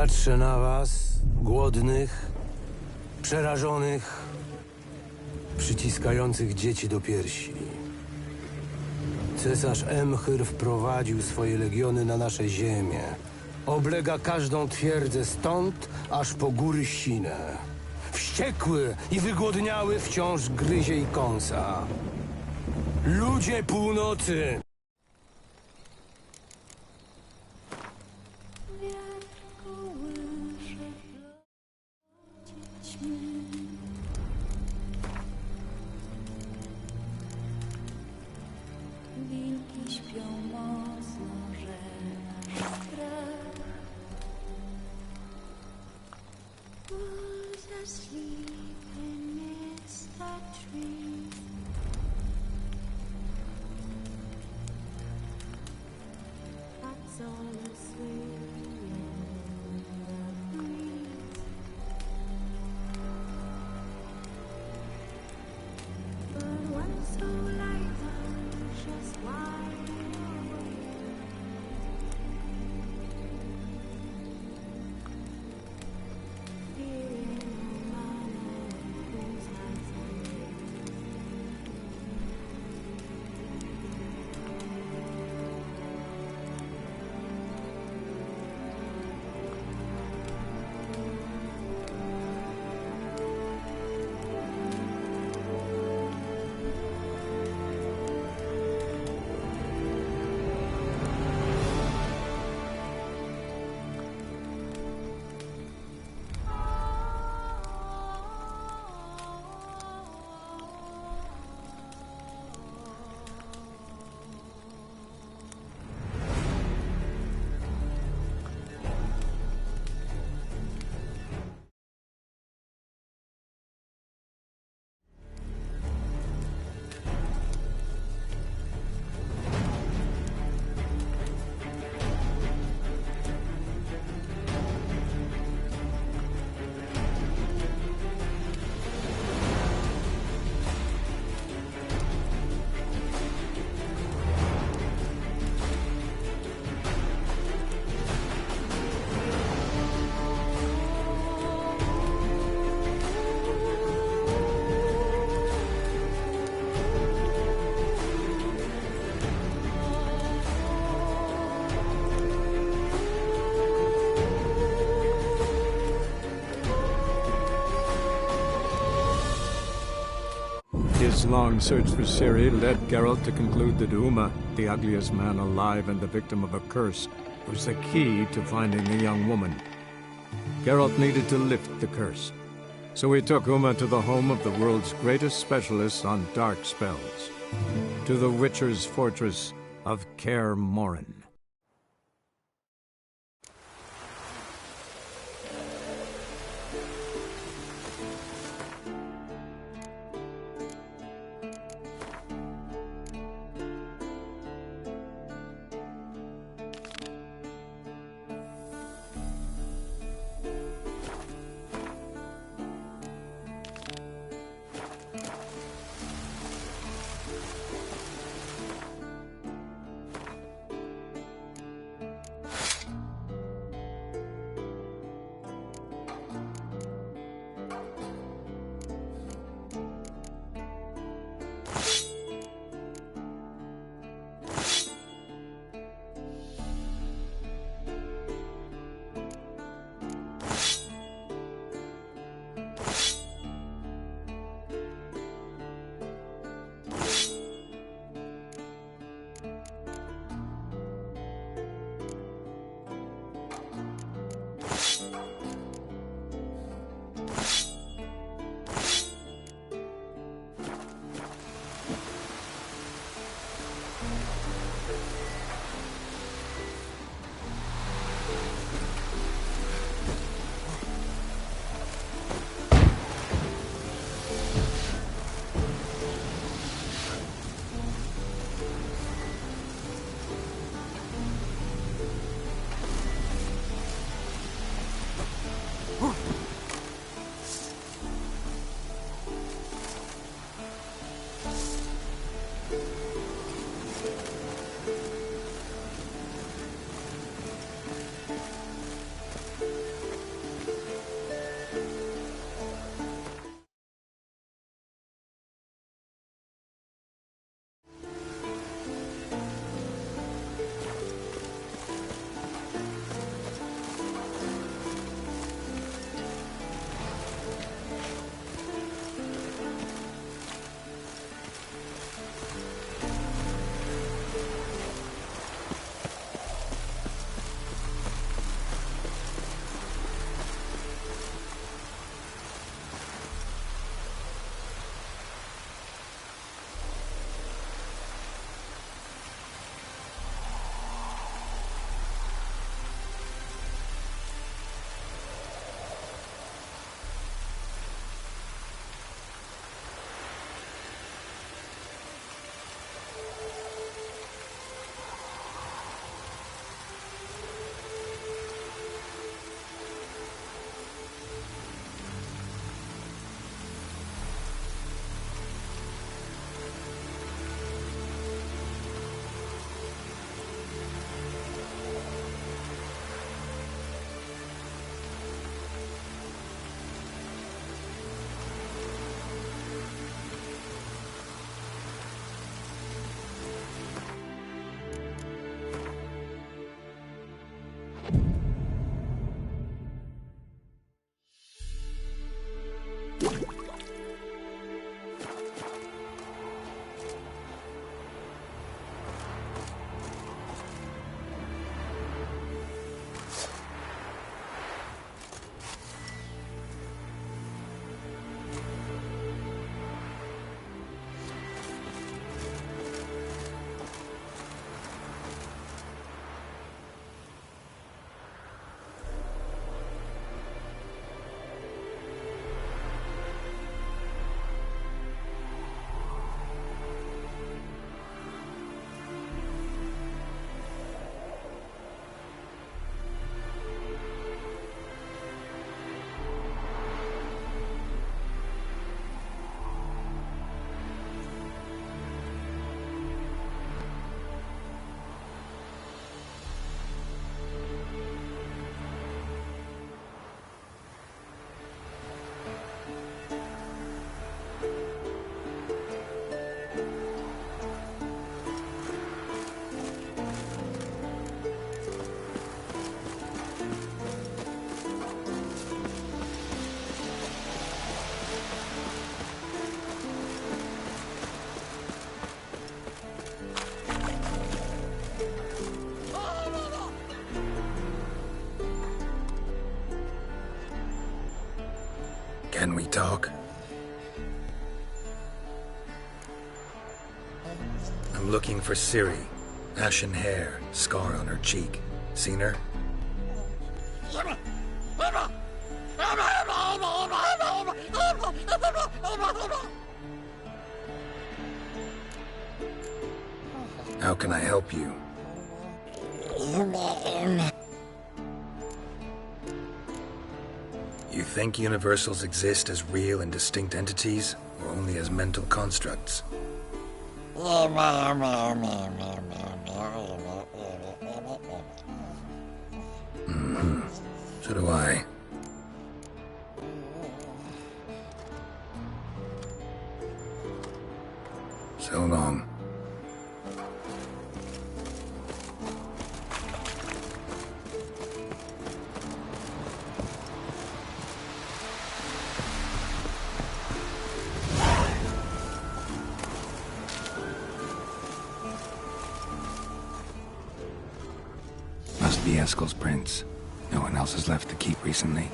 Patrzę na was, głodnych, przerażonych, przyciskających dzieci do piersi. Cesarz Emchyr wprowadził swoje legiony na nasze ziemię. Oblega każdą twierdzę stąd, aż po góry Sinę. Wściekły i wygłodniały wciąż gryzie i kąsa. Ludzie północy! Wilki śpią mocno, że nasz strach. Wolves are sleeping midst the trees. That's all asleep in the breeze. But one soul lights just wide awake. Fearing no matter whose eyes are His long search for Ciri led Geralt to conclude that Uma, the ugliest man alive and the victim of a curse, was the key to finding the young woman. Geralt needed to lift the curse, so he took Uma to the home of the world's greatest specialists on dark spells, to the Witcher's fortress of Kaer Morhen. Can we talk? I'm looking for Ciri. Ashen hair, scar on her cheek. Seen her? How can I help you? You think universals exist as real and distinct entities, or only as mental constructs? So do I. So long. Must be Eskel's prints. No one else has left the keep recently.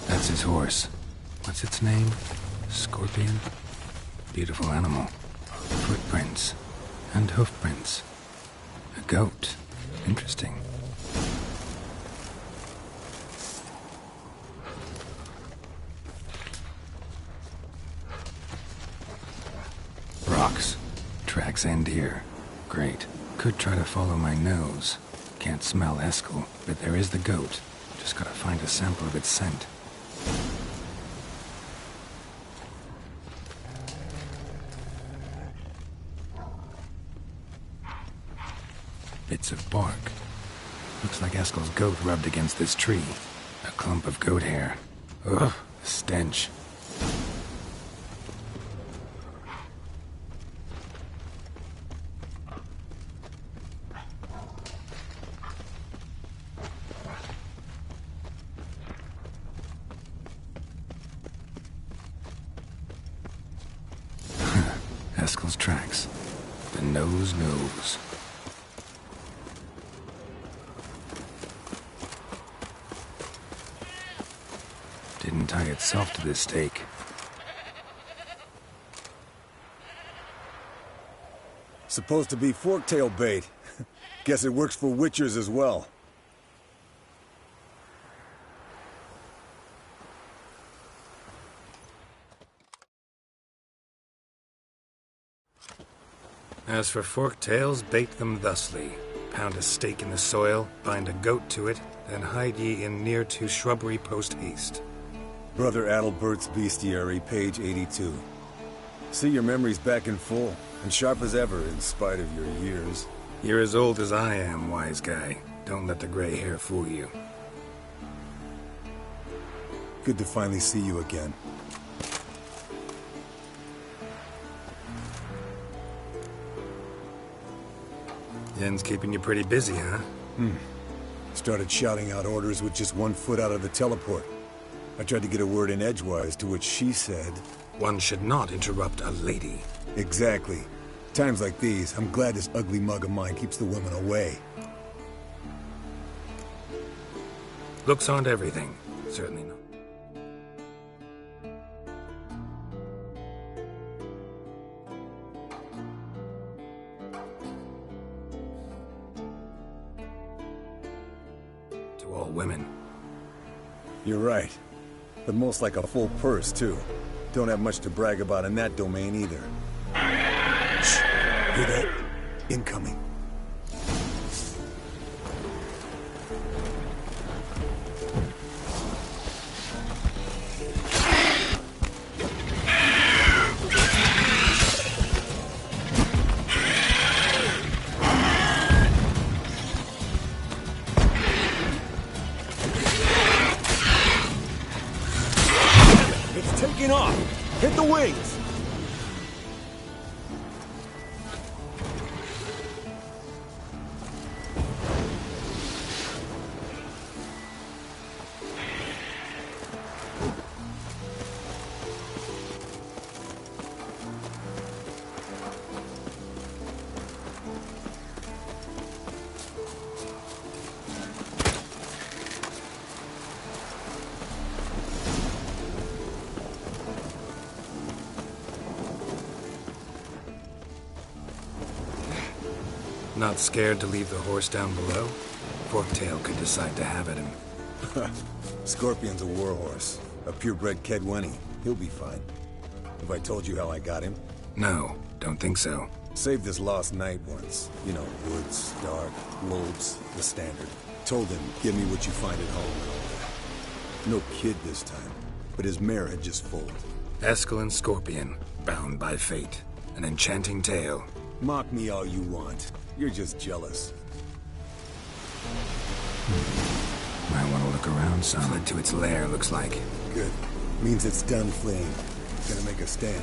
That's his horse. What's its name? Scorpion? Beautiful animal. Footprints. And hoofprints. A goat. Interesting. Rocks. Tracks end here. Great. Could try to follow my nose. Can't smell Eskel, but there is the goat. Just gotta find a sample of its scent. Bits of bark. Looks like Eskel's goat rubbed against this tree. A clump of goat hair. Ugh, the stench. Eskel's tracks. The nose knows. Didn't tie itself to this stake. Supposed to be forktail bait. Guess it works for witchers as well. As for forktails, bait them thusly. Pound a stake in the soil, bind a goat to it, then hide ye in near to shrubbery post haste. Brother Adalbert's Bestiary, page 82. See, your memory's back in full, and sharp as ever in spite of your years. You're as old as I am, wise guy. Don't let the gray hair fool you. Good to finally see you again. Yen's keeping you pretty busy, huh? Started shouting out orders with just 1 foot out of the teleport. I tried to get a word in edgewise, to which she said... One should not interrupt a lady. Exactly. Times like these, I'm glad this ugly mug of mine keeps the women away. Looks aren't everything. Certainly not. To all women. You're right. But most like a full purse, too. Don't have much to brag about in that domain, either. Shh! Hear that? Incoming. It's taking off! Hit the wings! Not scared to leave the horse down below? Forktail could decide to have at him. Scorpion's a warhorse. A purebred Kedwenny. He'll be fine. Have I told you how I got him? No, don't think so. Saved his lost knight once. You know, woods, dark, lobes, the standard. Told him, give me what you find at home and all that. No kid this time, but his mare had just foaled. Eskel and Scorpion, bound by fate. An enchanting tale. Mock me all you want. You're just jealous. Might want to look around some. Fled to its lair, looks like. Good. Means it's done fleeing. Gonna make a stand.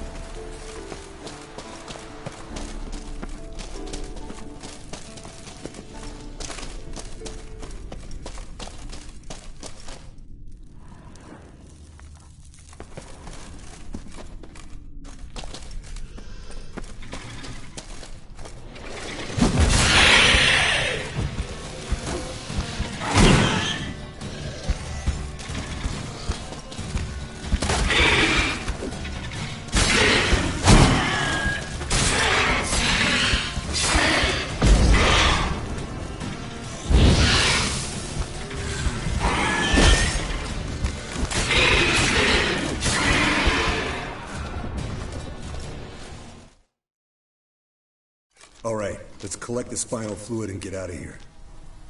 All right, let's collect the spinal fluid and get out of here.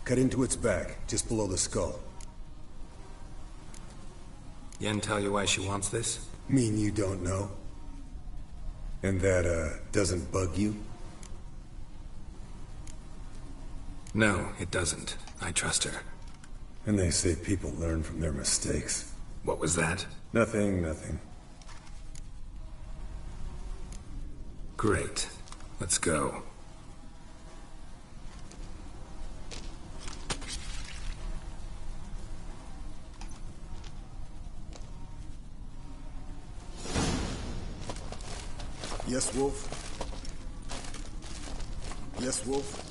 Cut into its back, just below the skull. Yen tell you why she wants this? Mean you don't know? And that, doesn't bug you? No, it doesn't. I trust her. And they say people learn from their mistakes. What was that? Nothing, nothing. Great. Let's go. Yes, Wolf? Yes, Wolf?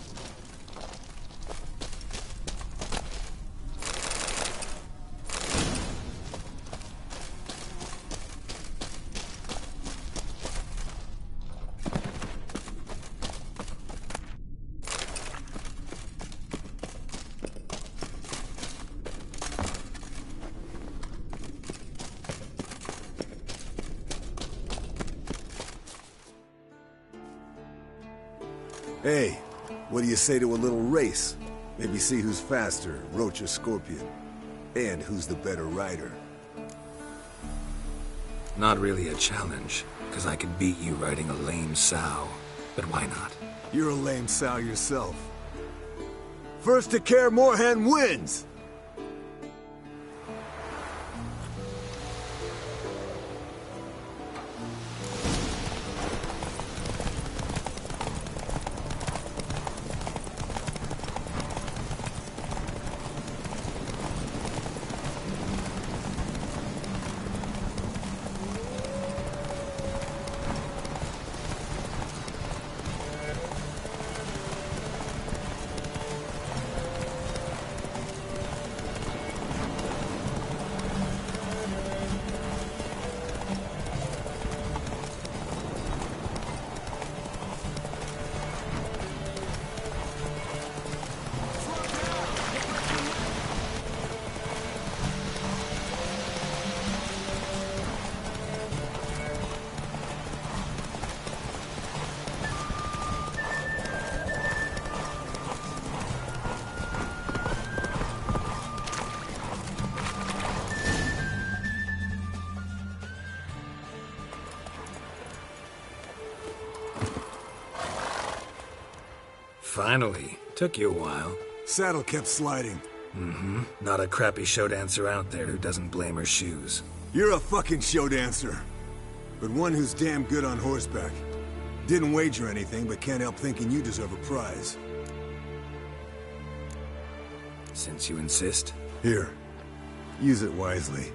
Hey, what do you say to a little race? Maybe see who's faster, Roach or Scorpion. And who's the better rider. Not really a challenge, because I could beat you riding a lame sow. But why not? You're a lame sow yourself. First to Care Moorhen wins! Finally. Took you a while. Saddle kept sliding. Not a crappy show dancer out there who doesn't blame her shoes. You're a fucking show dancer. But one who's damn good on horseback. Didn't wager anything, but can't help thinking you deserve a prize. Since you insist. Here. Use it wisely.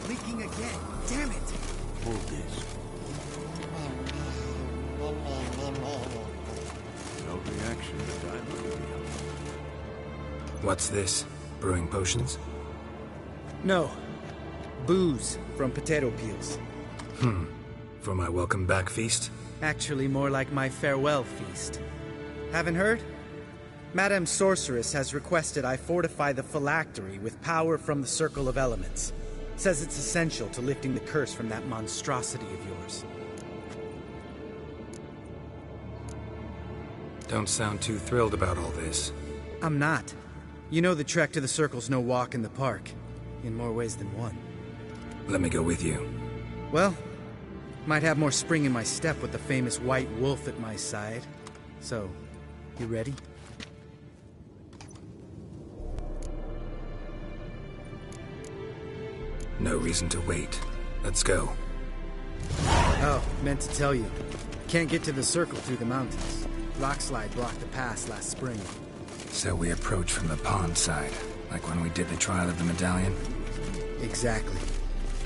Leaking again. Damn it. Hold this. No reaction to time. What's this? Brewing potions? No. Booze from potato peels. For my welcome back feast? Actually, more like my farewell feast. Haven't heard? Madame Sorceress has requested I fortify the phylactery with power from the Circle of Elements. Says it's essential to lifting the curse from that monstrosity of yours. Don't sound too thrilled about all this. I'm not. You know the trek to the Circle's no walk in the park. In more ways than one. Let me go with you. Well, might have more spring in my step with the famous white wolf at my side. So, you ready? No reason to wait. Let's go. Oh, meant to tell you. Can't get to the Circle through the mountains. Rockslide blocked the pass last spring. So we approach from the pond side, like when we did the trial of the medallion? Exactly.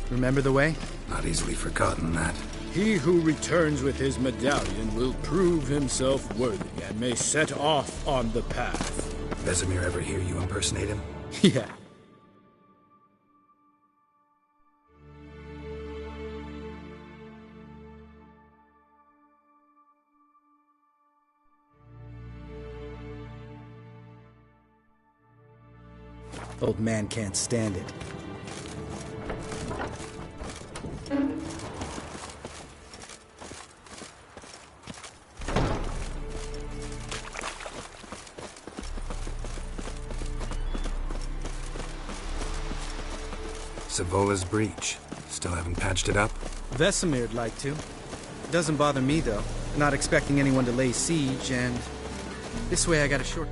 Remember the way? Not easily forgotten, that. He who returns with his medallion will prove himself worthy and may set off on the path. Vesemir ever hear you impersonate him? Yeah. Old man can't stand it. Savola's breach. Still haven't patched it up? Vesemir'd like to. Doesn't bother me, though. Not expecting anyone to lay siege, and this way I got a short...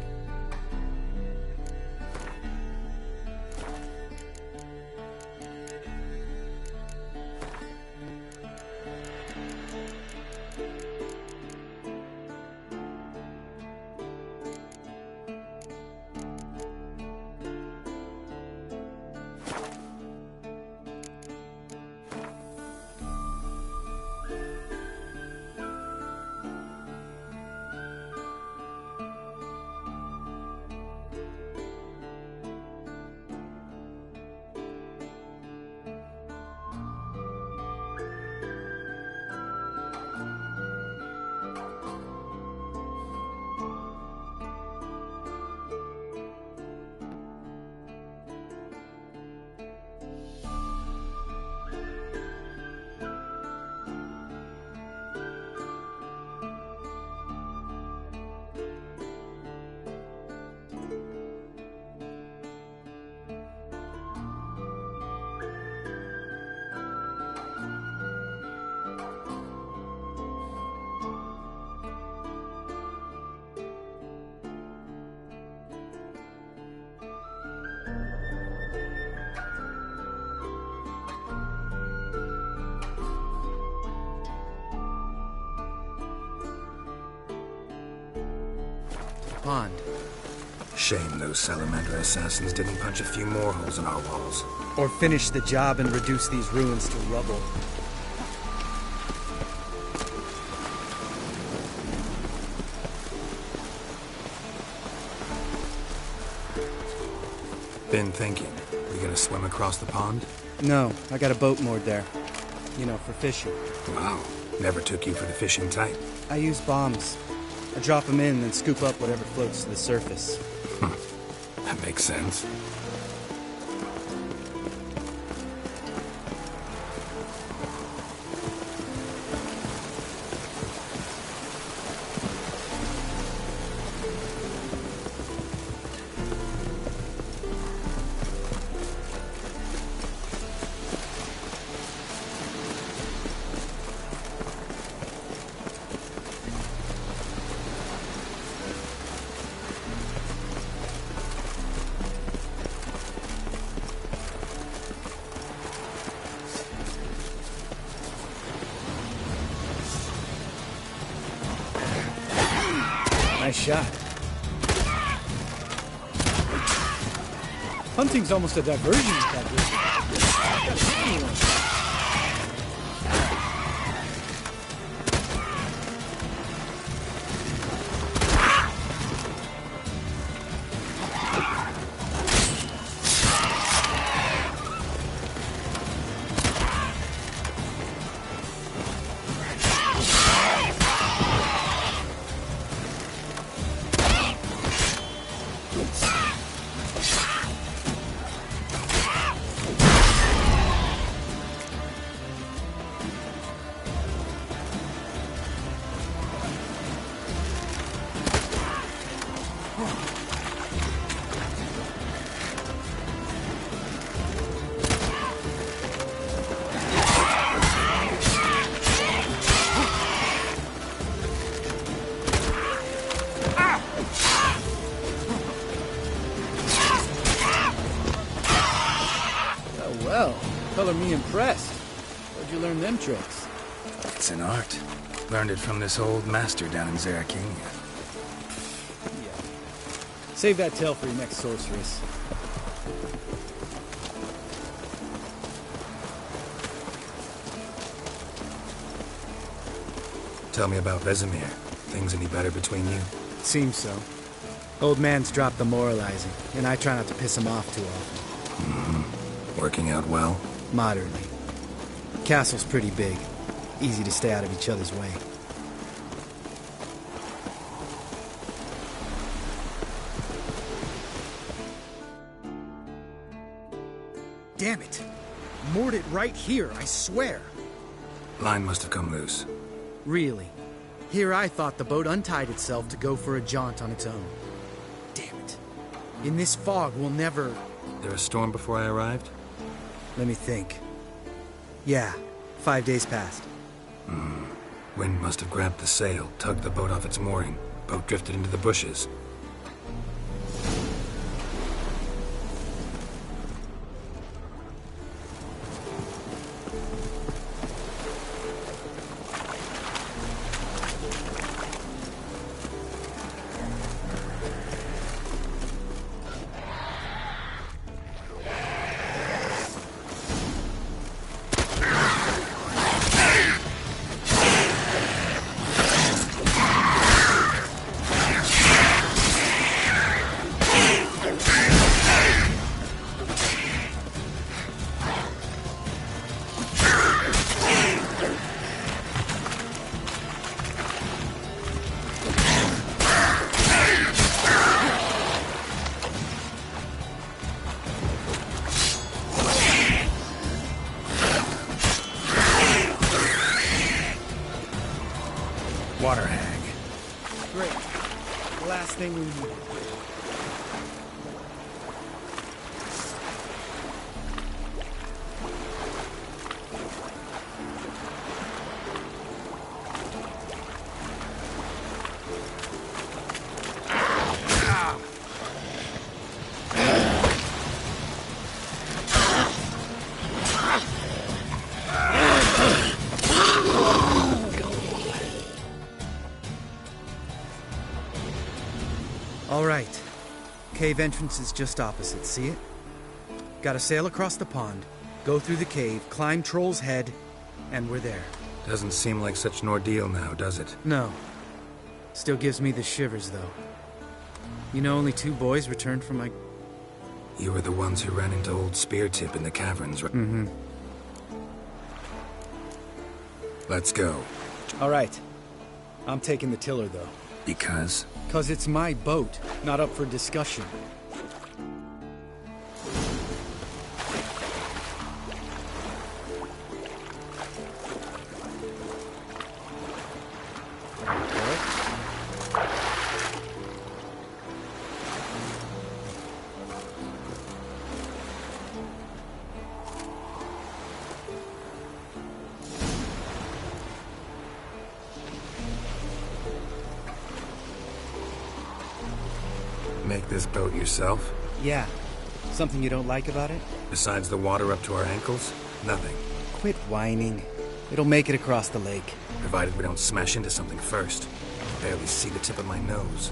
pond. Shame those salamander assassins didn't punch a few more holes in our walls. Or finish the job and reduce these ruins to rubble. Been thinking. We gonna swim across the pond? No, I got a boat moored there. You know, for fishing. Wow. Never took you for the fishing type. I use bombs. I drop them in and scoop up whatever floats to the surface. That makes sense. Nice shot. Hunting's almost a diversion in that Well, color me impressed. Where'd you learn them tricks? It's an art. Learned it from this old master down in Zarakania. Yeah. Save that tale for your next sorceress. Tell me about Vesemir. Things any better between you? Seems so. Old man's dropped the moralizing, and I try not to piss him off too often. Working out well? Moderately. Castle's pretty big. Easy to stay out of each other's way. Damn it! Moored it right here, I swear! Line must have come loose. Really? Here I thought the boat untied itself to go for a jaunt on its own. Damn it. In this fog, we'll never... There a storm before I arrived? Let me think. Yeah, 5 days passed. Wind must have grabbed the sail, tugged the boat off its mooring. Boat drifted into the bushes. Water hag. Great. The last thing we need. right. Cave entrance is just opposite, see it? Gotta sail across the pond, go through the cave, climb Troll's Head, and we're there. Doesn't seem like such an ordeal now, does it? No. Still gives me the shivers, though. You know, only 2 boys returned from my... You were the ones who ran into old Speartip in the caverns, right? Mm-hmm. Let's go. All right. I'm taking the tiller, though. Because? 'Cause it's my boat, not up for discussion. Make this boat yourself? Yeah. Something you don't like about it? Besides the water up to our ankles? Nothing. Quit whining. It'll make it across the lake. Provided we don't smash into something first. I barely see the tip of my nose.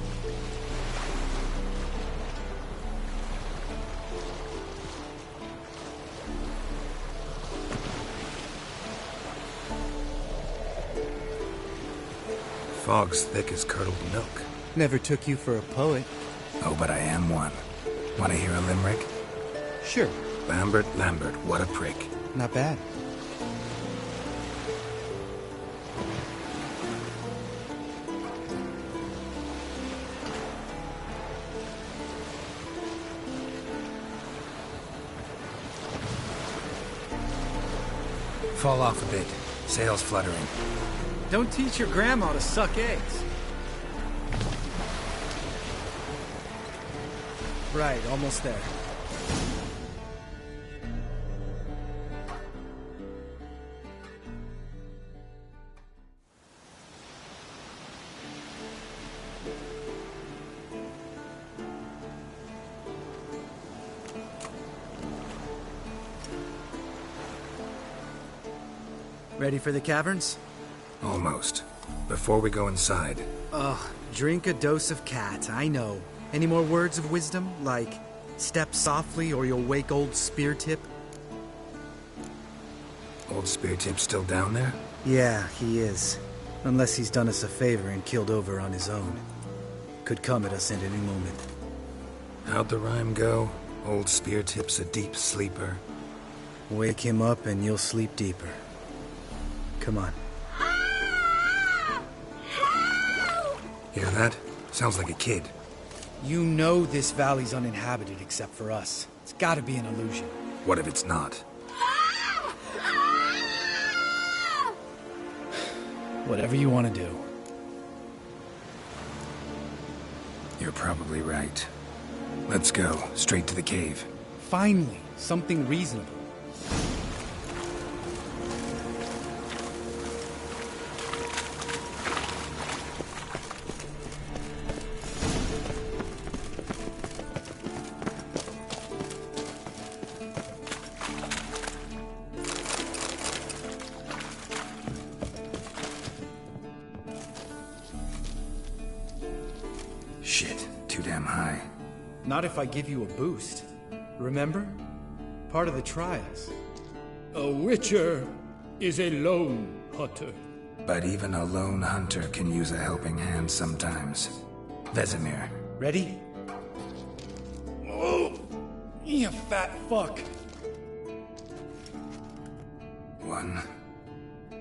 Fog's thick as curdled milk. Never took you for a poet. Oh, but I am one. Want to hear a limerick? Sure. Lambert, Lambert, what a prick. Not bad. Fall off a bit. Sails fluttering. Don't teach your grandma to suck eggs. Right, almost there. Ready for the caverns? Almost. Before we go inside, Ugh, drink a dose of cat, I know. Any more words of wisdom, like, step softly or you'll wake old Speartip? old Speartip's still down there? Yeah, he is. Unless he's done us a favor and killed over on his own. Could come at us at any moment. How'd the rhyme go? Old Speartip's a deep sleeper. Wake him up and you'll sleep deeper. Come on. Hear that? Sounds like a kid. You know this valley's uninhabited except for us. It's gotta be an illusion. What if it's not? Whatever you want to do. You're probably right. Let's go, straight to the cave. Finally, something reasonable. Shit, too damn high. Not if I give you a boost. Remember? Part of the trials. A witcher is a lone hunter. But even a lone hunter can use a helping hand sometimes. Vesemir. Ready? Oh, you fat fuck. 1,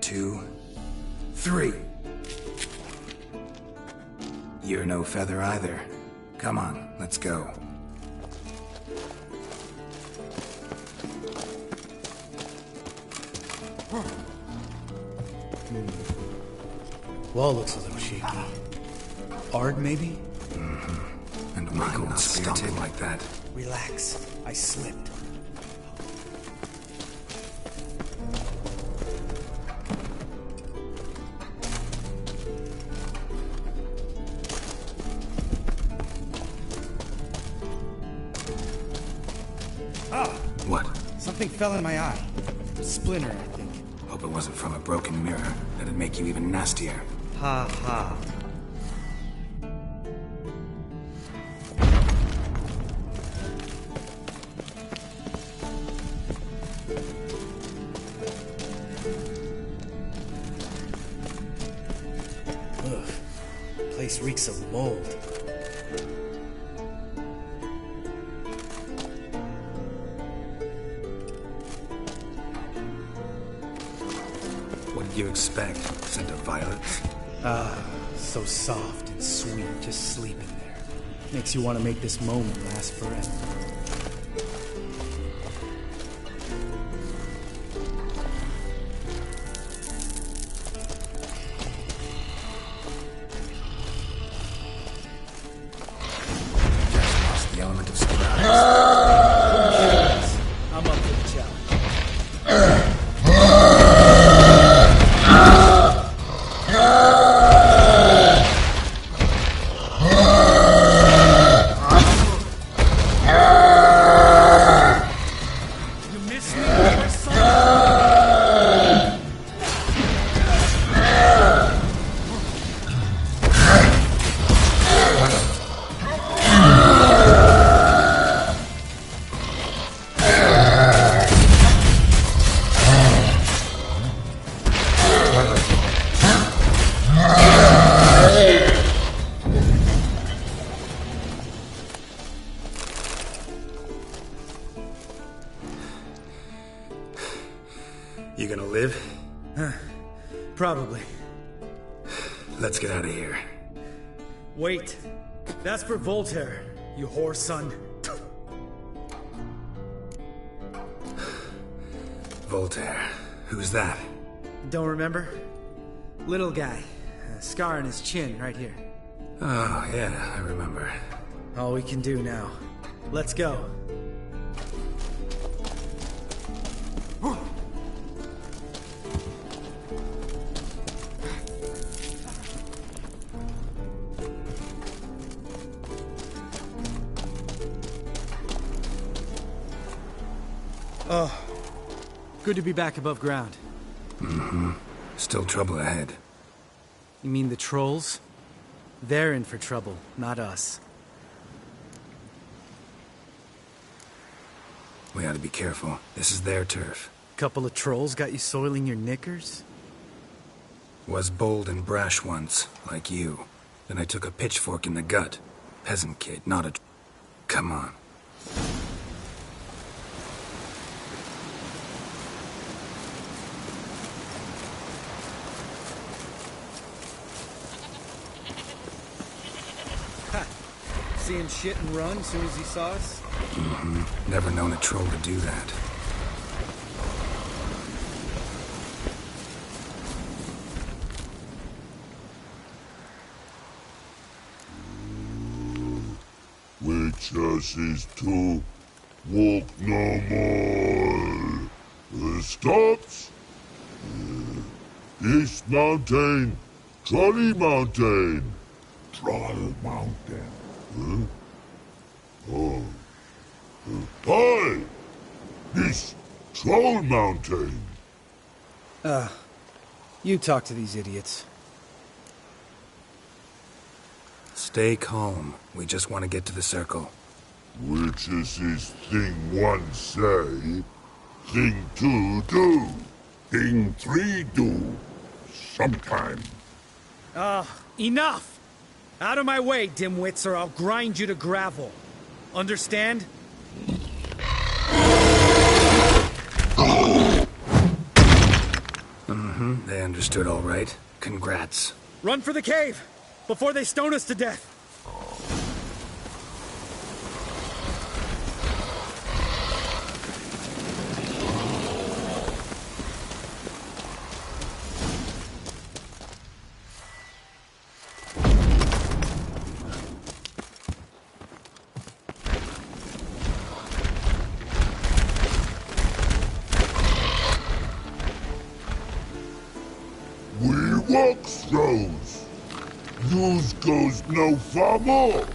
2, 3. You're no feather either. Come on, let's go. Wall looks a little shaky. Ard, maybe? And mine not stumble like that. Relax. I slipped. What? Something fell in my eye. Splinter, I think. Hope it wasn't from a broken mirror. That'd make you even nastier. Ha ha. reeks of mold. What did you expect? Scent of violets? So soft and sweet, just sleeping there. Makes you want to make this moment last forever. Lost the element of surprise. I'm up for the challenge. You miss me, my son? You gonna live? Probably. Let's get out of here. Wait. That's for Voltaire, you whore son. Voltaire. Who's that? Don't remember? Little guy. A scar on his chin right here. Oh, yeah, I remember. All we can do now. Let's go. Oh, good to be back above ground. Still trouble ahead. You mean the trolls? They're in for trouble, not us. We ought to be careful. This is their turf. Couple of trolls got you soiling your knickers? Was bold and brash once, like you. Then I took a pitchfork in the gut. Peasant kid, not a... Come on. See him shit and run as soon as he saw us? Never known a troll to do that. Witches to walk no more. Stops. East Mountain, Trolley Mountain. Troll Mountain. Oh. Hi! This Troll Mountain. You talk to these idiots. Stay calm. We just want to get to the circle. Witches is thing one say, thing two do, thing three do, sometime. Enough! Out of my way, dimwits, or I'll grind you to gravel. Understand? They understood all right. Congrats. Run for the cave! Before they stone us to death! We walks those. Yous goes no far more.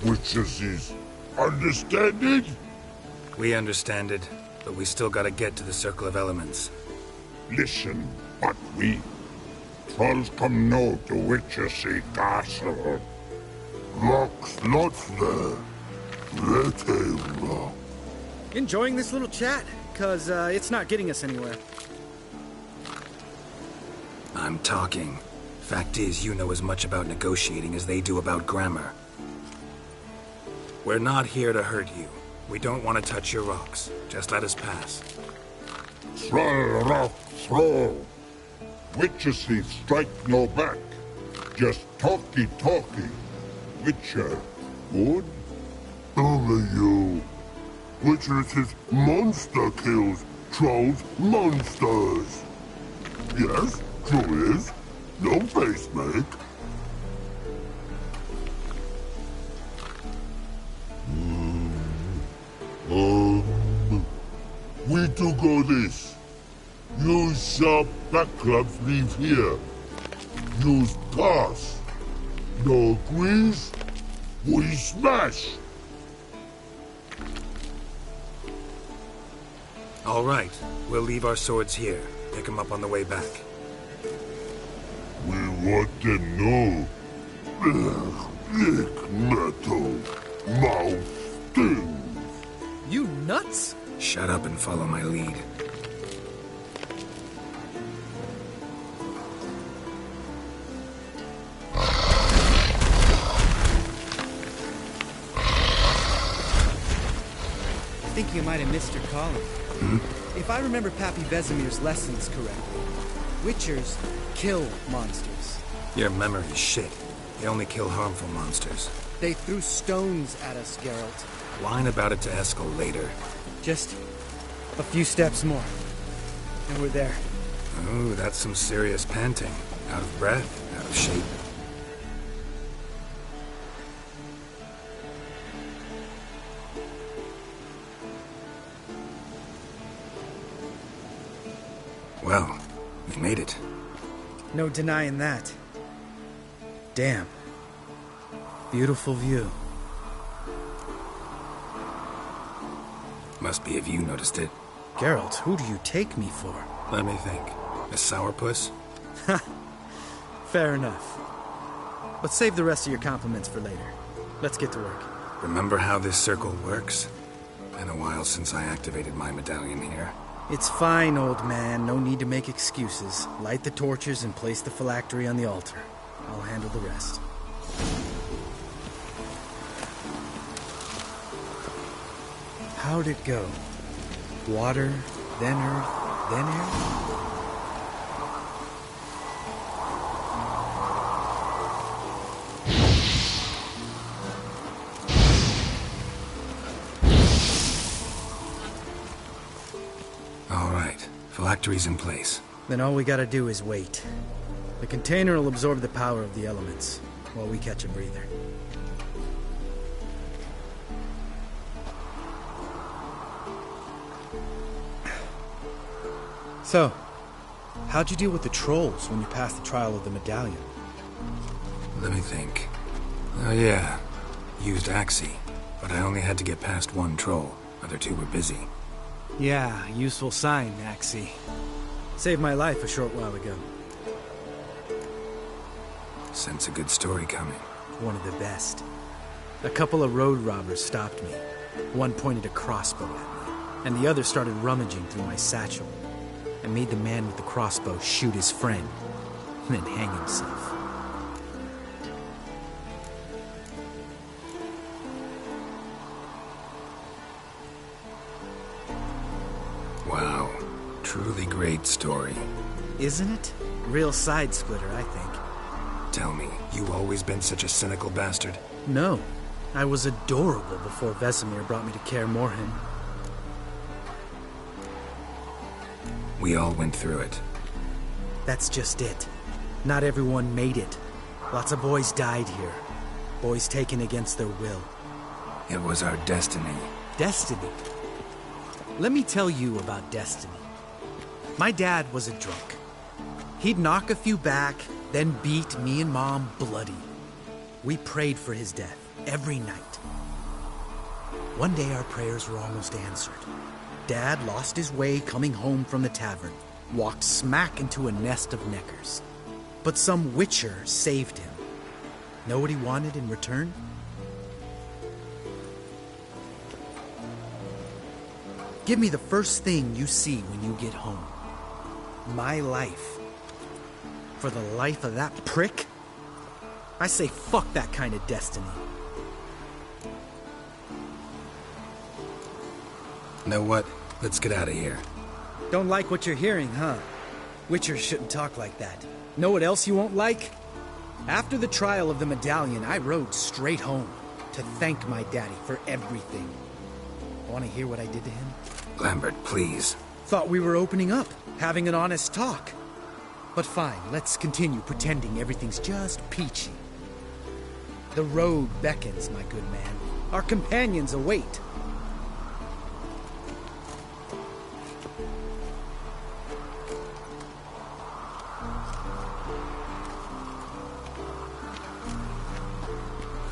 Witches is understand it? We understand it, but we still gotta get to the Circle of Elements. Listen, but we trolls come no to Witches castle. Locks lots there. Let him rock. Enjoying this little chat? Cause, it's not getting us anywhere. I'm talking. Fact is, you know as much about negotiating as they do about grammar. We're not here to hurt you. We don't want to touch your rocks. Just let us pass. Throw, rock, throw. Witcher see strike no back. Just talky. Witcher, good? Only you. Witcher is monster kills. Trolls, monsters. Yes, true is. No face make. We do go this. Use sharp back clubs leave here. Use pass. No agrees? We smash. All right. We'll leave our swords here. Pick them up on the way back. We want them know. Lick metal. Mouth stings. You nuts? Shut up and follow my lead. I think you might have missed your calling. If I remember Pappy Vesemir's lessons correctly, Witchers kill monsters. Your memory's shit. They only kill harmful monsters. They threw stones at us, Geralt. Whine about it to Eskel later. Just a few steps more, and we're there. Oh, that's some serious panting. Out of breath, out of shape. Well, we made it. No denying that. Damn. Beautiful view. Must be if you noticed it. Geralt, who do you take me for? Let me think. A sourpuss? Fair enough. But save the rest of your compliments for later. Let's get to work. Remember how this circle works? Been a while since I activated my medallion here. It's fine, old man. No need to make excuses. Light the torches and place the phylactery on the altar. I'll handle the rest. How'd it go? Water, then earth, then air? All right. Phylactery's in place. Then all we gotta do is wait. The container will absorb the power of the elements, while we catch a breather. So, how'd you deal with the trolls when you passed the trial of the medallion? Let me think. Oh yeah. Used Axie. But I only had to get past one troll. Other two were busy. Yeah, useful sign, Axie. Saved my life a short while ago. Sense a good story coming. One of the best. A couple of road robbers stopped me. One pointed a crossbow at me, and the other started rummaging through my satchel. I made the man with the crossbow shoot his friend, and then hang himself. Wow. Truly great story. Isn't it? Real side splitter, I think. Tell me, you always been such a cynical bastard? No. I was adorable before Vesemir brought me to Kaer Morhen. We all went through it. That's just it. Not everyone made it. Lots of boys died here. Boys taken against their will. It was our destiny. Destiny? Let me tell you about destiny. My dad was a drunk. He'd knock a few back, then beat me and Mom bloody. We prayed for his death every night. One day our prayers were almost answered. Dad lost his way coming home from the tavern, walked smack into a nest of neckers. But some witcher saved him. Know what he wanted in return? Give me the first thing you see when you get home. My life. For the life of that prick? I say fuck that kind of destiny. Know what? Let's get out of here. Don't like what you're hearing, huh? Witchers shouldn't talk like that. Know what else you won't like? After the trial of the medallion, I rode straight home to thank my daddy for everything. Want to hear what I did to him? Lambert, please. Thought we were opening up, having an honest talk. But fine, let's continue pretending everything's just peachy. The road beckons, my good man. Our companions await.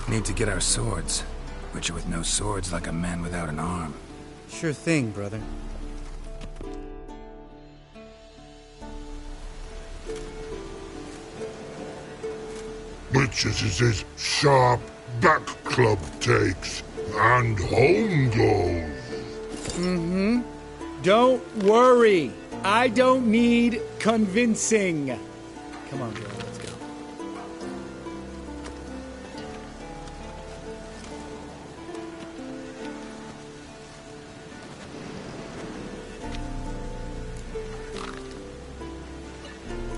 Need to get our swords. Witcher with no swords like a man without an arm. Sure thing, brother. Witches is his sharp back club takes, and home goes. Don't worry. I don't need convincing. Come on, girl, let's go.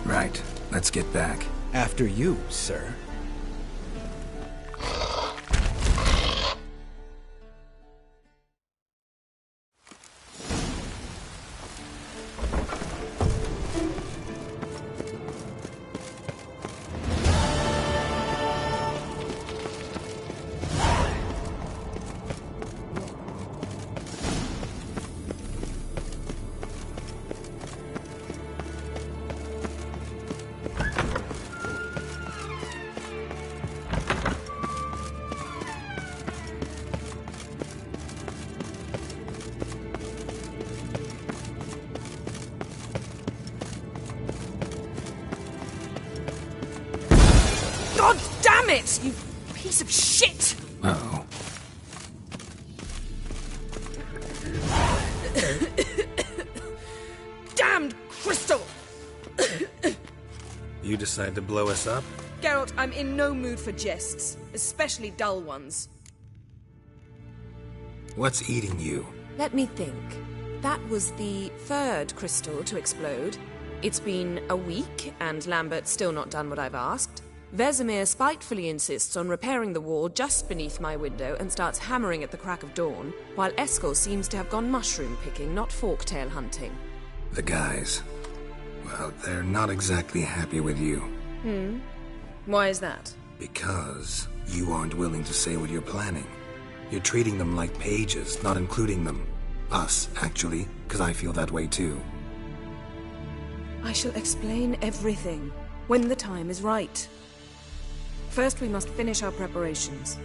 Right. Let's get back. After you, sir. God damn it, you piece of shit! Uh-oh. Damned crystal! You decide to blow us up? Geralt, I'm in no mood for jests, especially dull ones. What's eating you? Let me think. That was the third crystal to explode. It's been a week, and Lambert's still not done what I've asked. Vesemir spitefully insists on repairing the wall just beneath my window and starts hammering at the crack of dawn, while Eskel seems to have gone mushroom picking, not forktail hunting. The guys. Well, they're not exactly happy with you. Why is that? Because you aren't willing to say what you're planning. You're treating them like pages, not including them. Us, actually, because I feel that way too. I shall explain everything when the time is right. First, we must finish our preparations.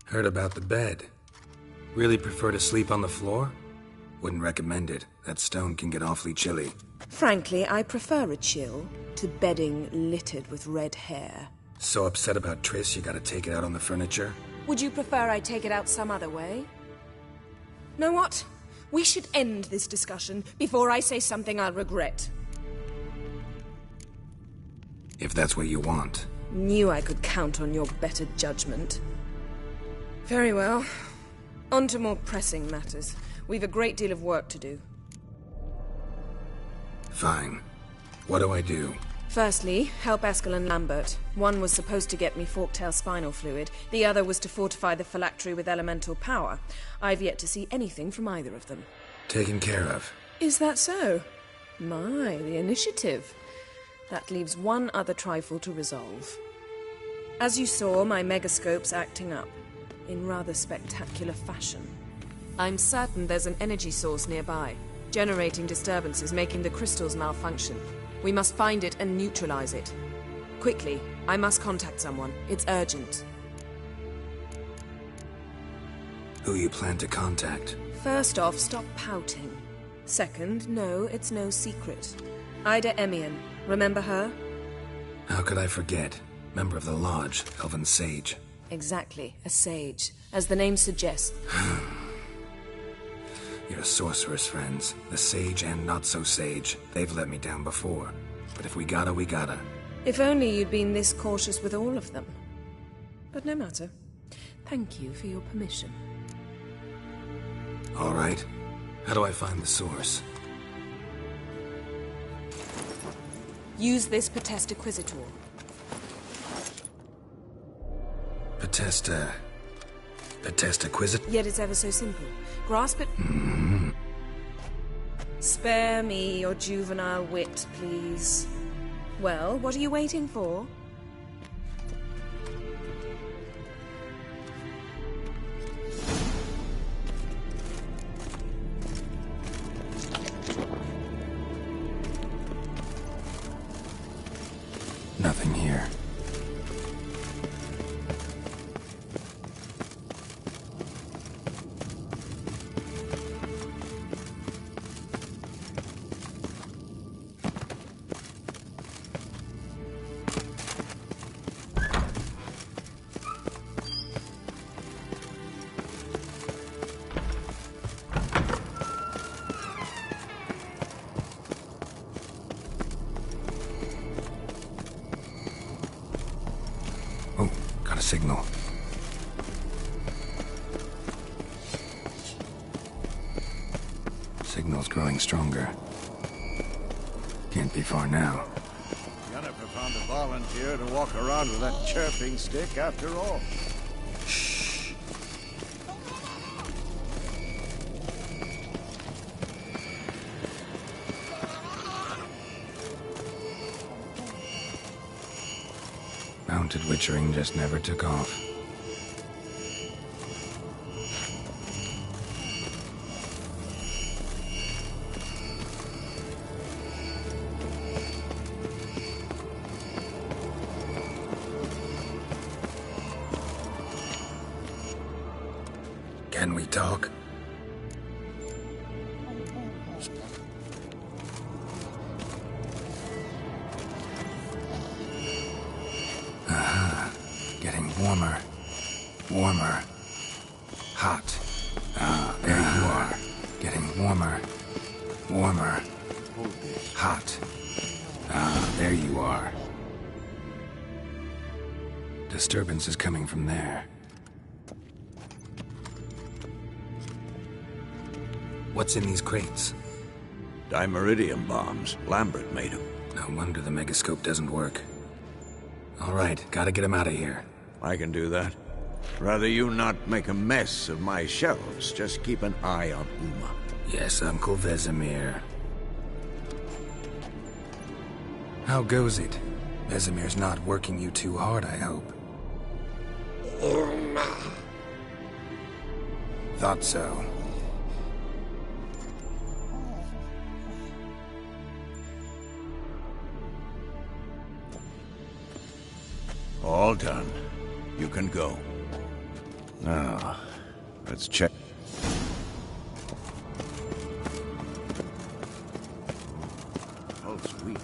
Heard about the bed. Really prefer to sleep on the floor? Wouldn't recommend it. That stone can get awfully chilly. Frankly, I prefer a chill to bedding littered with red hair. So upset about Triss, you gotta take it out on the furniture? Would you prefer I take it out some other way? Know what? We should end this discussion before I say something I'll regret. If that's what you want. Knew I could count on your better judgment. Very well. On to more pressing matters. We've a great deal of work to do. Fine. What do I do? Firstly, help Eskel and Lambert. One was supposed to get me forktail spinal fluid. The other was to fortify the phylactery with elemental power. I've yet to see anything from either of them. Taken care of. Is that so? My, the initiative. That leaves one other trifle to resolve. As you saw, my megascope's acting up, in rather spectacular fashion. I'm certain there's an energy source nearby, generating disturbances, making the crystals malfunction. We must find it and neutralize it. Quickly, I must contact someone. It's urgent. Who you plan to contact? First off, stop pouting. Second, no, it's no secret. Ida Emian. Remember her? How could I forget? Member of the Lodge, Elven Sage. Exactly, a sage, as the name suggests. Your sorceress friends, the sage and not-so-sage, they've let me down before. But if we gotta, we gotta. If only you'd been this cautious with all of them. But no matter. Thank you for your permission. All right. How do I find the source? Use this Potestaquizitor. Potestaquizitor? Yet it's ever so simple. Grasp it. Spare me your juvenile wit, please. Well, what are you waiting for? Nothing here. Oh, got a signal. Signal's growing stronger. Can't be far now. Jennifer found a volunteer to walk around with that chirping stick after all. Shh. Mounted witchering just never took off. Can we talk? Getting warmer. Warmer. Hot. Ah, there you are. Getting warmer. Warmer. Hot. Ah, there you are. Disturbance is coming from there. What's in these crates? Dimeridium bombs. Lambert made them. No wonder the megascope doesn't work. All right, gotta get him out of here. I can do that. Rather you not make a mess of my shelves. Just keep an eye on Uma. Yes, Uncle Vesemir. How goes it? Vesemir's not working you too hard, I hope. Thought so. All done. You can go. Now, let's check. Pulse weak.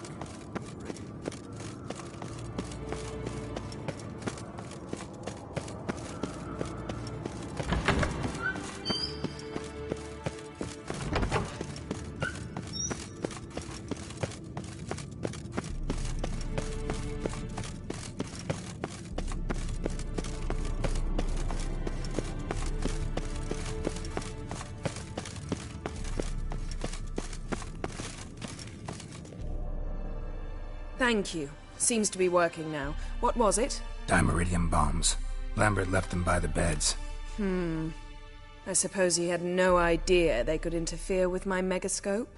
Thank you. Seems to be working now. What was it? Dimeridium bombs. Lambert left them by the beds. I suppose he had no idea they could interfere with my megascope?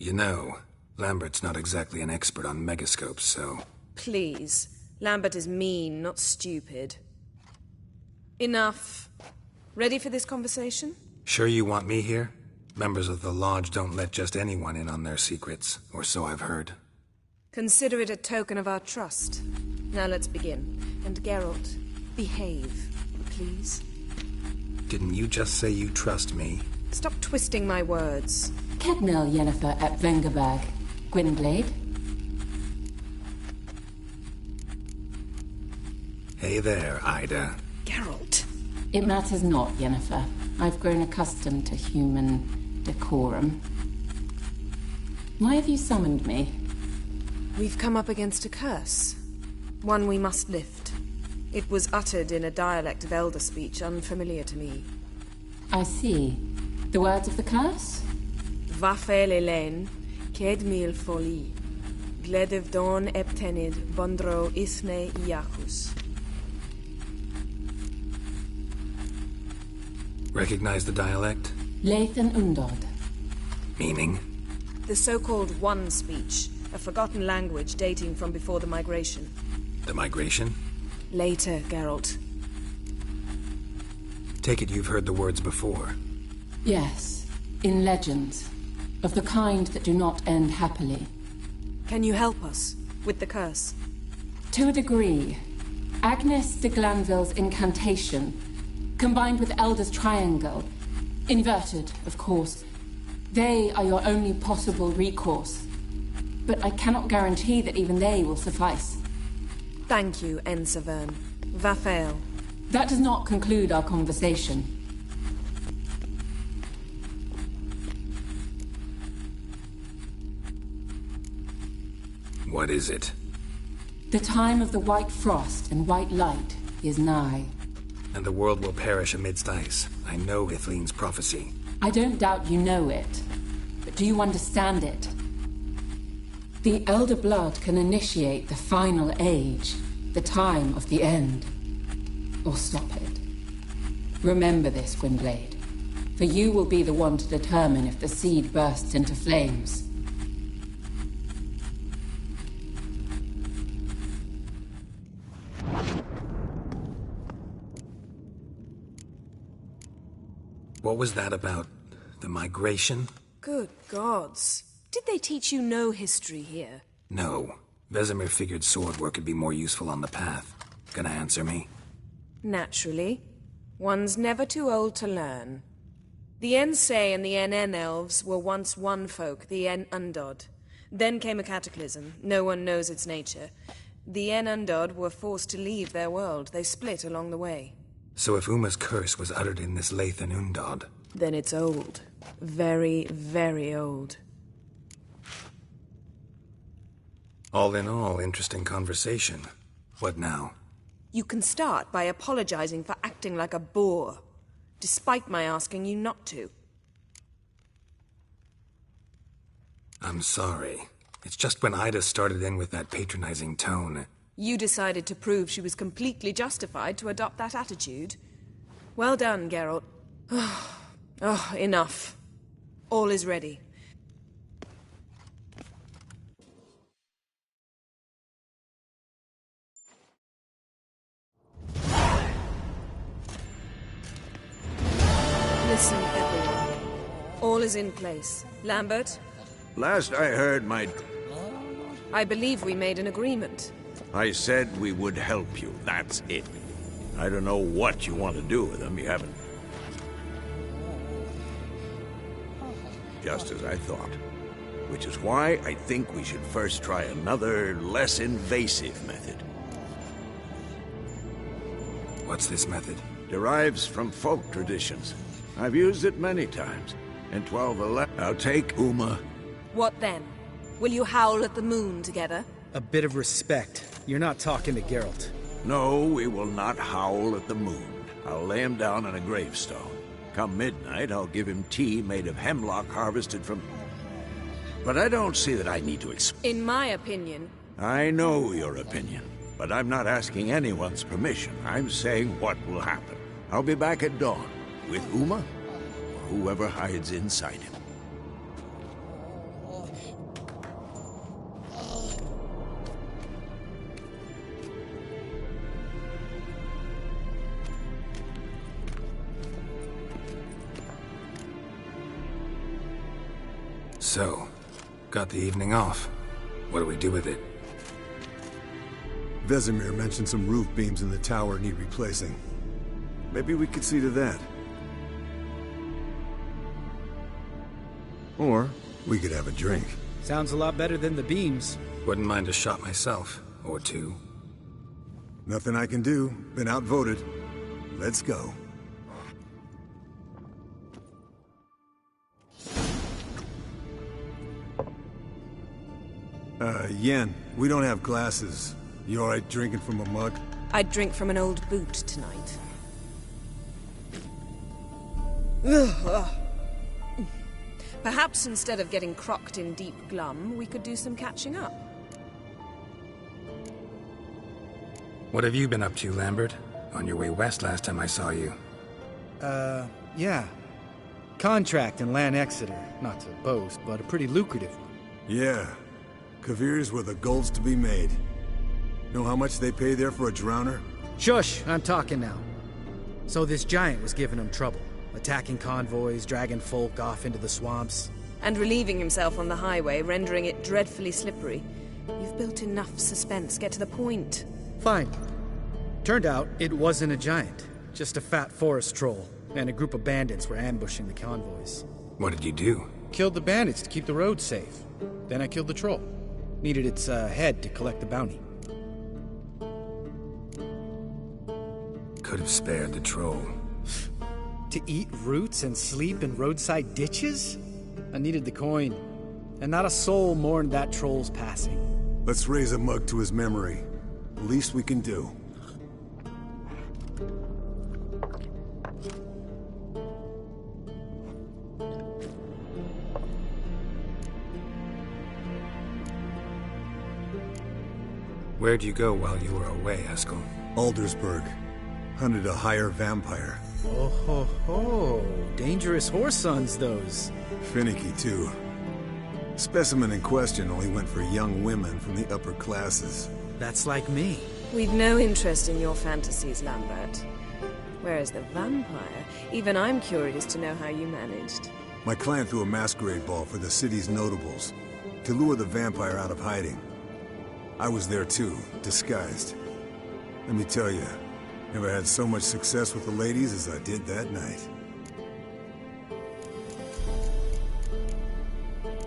You know, Lambert's not exactly an expert on megascopes, so... Please. Lambert is mean, not stupid. Enough. Ready for this conversation? Sure you want me here? Members of the Lodge don't let just anyone in on their secrets, or so I've heard. Consider it a token of our trust. Now let's begin. And Geralt, behave, please. Didn't you just say you trust me? Stop twisting my words. Kedmil Yennefer at Vengerberg. Gwynblade? Hey there, Ida. Geralt. It matters not, Yennefer. I've grown accustomed to human decorum. Why have you summoned me? We've come up against a curse. One we must lift. It was uttered in a dialect of Elder speech unfamiliar to me. I see. The words of the curse? Vafel Elen, ked mil foli, gledev don eptenid bondro isne iacus. Recognize the dialect? Lathan Undod. Meaning? The so-called One speech, a forgotten language dating from before the migration. The migration? Later, Geralt. Take it you've heard the words before. Yes, in legends. Of the kind that do not end happily. Can you help us with the curse? To a degree. Agnes de Glanville's incantation, combined with Elder's triangle, inverted, of course. They are your only possible recourse. But I cannot guarantee that even they will suffice. Thank you, Ensavern. Vafael. That does not conclude our conversation. What is it? The time of the white frost and white light is nigh. And the world will perish amidst ice. I know Ithleen's prophecy. I don't doubt you know it. But do you understand it? The Elder Blood can initiate the final age, the time of the end. Or stop it. Remember this, Gwynblade. For you will be the one to determine if the seed bursts into flames. What was that about? The migration? Good gods. Did they teach you no history here? No. Vesemir figured sword work could be more useful on the path. Gonna answer me? Naturally. One's never too old to learn. The Ensei and the NN elves were once one folk, the En Undod. Then came a cataclysm. No one knows its nature. The En Undod were forced to leave their world. They split along the way. So if Uma's curse was uttered in this Lathan Undod... Then it's old. Very, very old. All in all, interesting conversation. What now? You can start by apologizing for acting like a boor, despite my asking you not to. I'm sorry. It's just when Ida started in with that patronizing tone... You decided to prove she was completely justified to adopt that attitude. Well done, Geralt. Oh, enough. All is ready. Listen, everyone. All is in place. Lambert? Last I heard, I believe we made an agreement. I said we would help you. That's it. I don't know what you want to do with them. You haven't... Just as I thought. Which is why I think we should first try another, less invasive method. What's this method? Derives from folk traditions. I've used it many times. In 1211, I'll take Uma. What then? Will you howl at the moon together? A bit of respect. You're not talking to Geralt. No, we will not howl at the moon. I'll lay him down on a gravestone. Come midnight, I'll give him tea made of hemlock harvested from... But I don't see that I need to In my opinion... I know your opinion, but I'm not asking anyone's permission. I'm saying what will happen. I'll be back at dawn, with Uma, or whoever hides inside him. So, got the evening off. What do we do with it? Vesemir mentioned some roof beams in the tower need replacing. Maybe we could see to that. Or we could have a drink. Sounds a lot better than the beams. Wouldn't mind a shot myself, or two. Nothing I can do. Been outvoted. Let's go. Yen, we don't have glasses. You alright drinking from a mug? I'd drink from an old boot tonight. Perhaps instead of getting crocked in deep glum, we could do some catching up. What have you been up to, Lambert? On your way west last time I saw you. Yeah. Contract in Lan Exeter. Not to boast, but a pretty lucrative one. Yeah. Kavir's where the gold's to be made. Know how much they pay there for a drowner? Shush! I'm talking now. So this giant was giving him trouble. Attacking convoys, dragging folk off into the swamps. And relieving himself on the highway, rendering it dreadfully slippery. You've built enough suspense. Get to the point. Fine. Turned out it wasn't a giant. Just a fat forest troll. And a group of bandits were ambushing the convoys. What did you do? Killed the bandits to keep the road safe. Then I killed the troll. Needed its head to collect the bounty. Could have spared the troll. To eat roots and sleep in roadside ditches? I needed the coin. And not a soul mourned that troll's passing. Let's raise a mug to his memory. The least we can do. Where'd you go while you were away, Eskel? Aldersburg. Hunted a higher vampire. Oh ho ho. Dangerous horse sons, those. Finicky, too. Specimen in question only went for young women from the upper classes. That's like me. We've no interest in your fantasies, Lambert. Whereas the vampire, even I'm curious to know how you managed. My clan threw a masquerade ball for the city's notables, to lure the vampire out of hiding. I was there too, disguised. Let me tell you, never had so much success with the ladies as I did that night.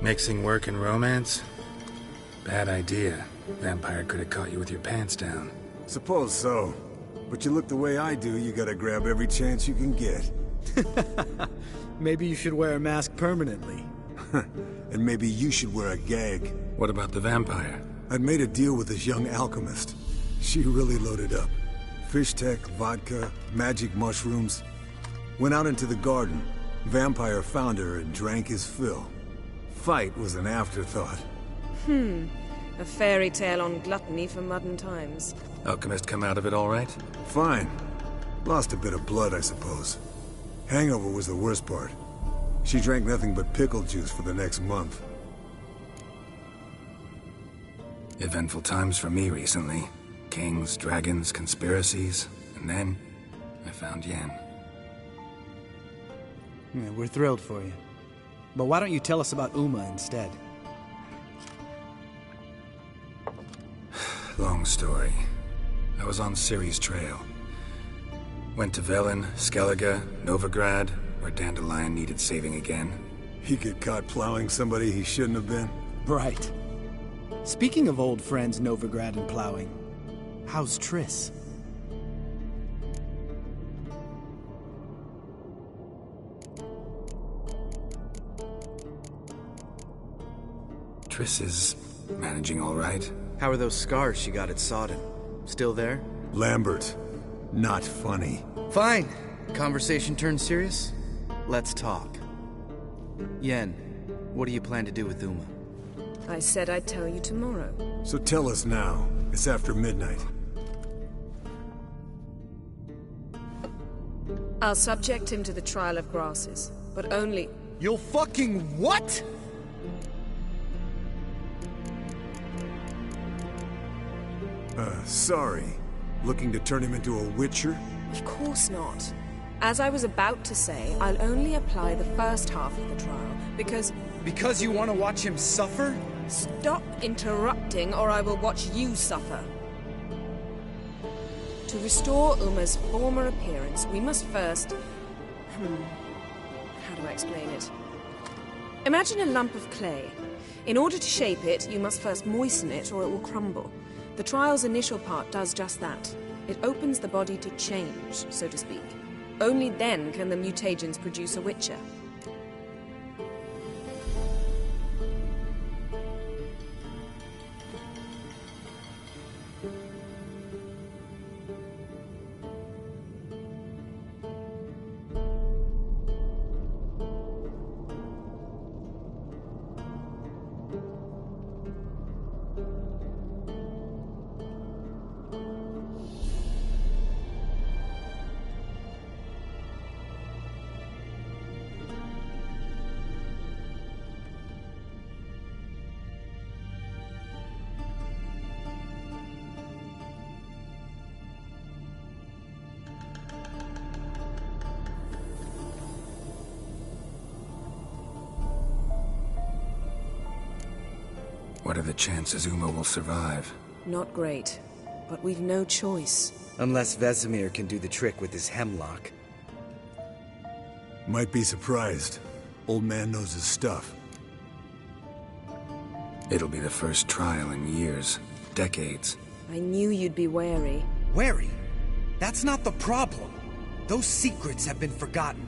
Mixing work and romance? Bad idea. Vampire could have caught you with your pants down. Suppose so. But you look the way I do, you gotta grab every chance you can get. Maybe you should wear a mask permanently. And maybe you should wear a gag. What about the vampire? I'd made a deal with this young alchemist. She really loaded up. Fish tech, vodka, magic mushrooms. Went out into the garden. Vampire found her and drank his fill. Fight was an afterthought. A fairy tale on gluttony for modern times. Alchemist come out of it all right? Fine. Lost a bit of blood, I suppose. Hangover was the worst part. She drank nothing but pickle juice for the next month. Eventful times for me recently. Kings, dragons, conspiracies, and then I found Yen. Yeah, we're thrilled for you. But why don't you tell us about Uma instead? Long story. I was on Ciri's trail. Went to Velen, Skellige, Novigrad, where Dandelion needed saving again. He get caught plowing somebody he shouldn't have been? Right. Speaking of old friends Novigrad and plowing, how's Triss? Triss is managing all right. How are those scars she got at Sodden? Still there? Lambert. Not funny. Fine. Conversation turned serious? Let's talk. Yen, what do you plan to do with Uma? I said I'd tell you tomorrow. So tell us now. It's after midnight. I'll subject him to the trial of grasses, but only... You'll fucking what? Sorry. Looking to turn him into a witcher? Of course not. As I was about to say, I'll only apply the first half of the trial, because... Because you want to watch him suffer? Stop interrupting, or I will watch you suffer. To restore Uma's former appearance, we must first... How do I explain it? Imagine a lump of clay. In order to shape it, you must first moisten it, or it will crumble. The trial's initial part does just that. It opens the body to change, so to speak. Only then can the mutagens produce a witcher. What are the chances Uma will survive? Not great, but we've no choice. Unless Vesemir can do the trick with his hemlock. Might be surprised. Old man knows his stuff. It'll be the first trial in years, decades. I knew you'd be wary. Wary? That's not the problem. Those secrets have been forgotten,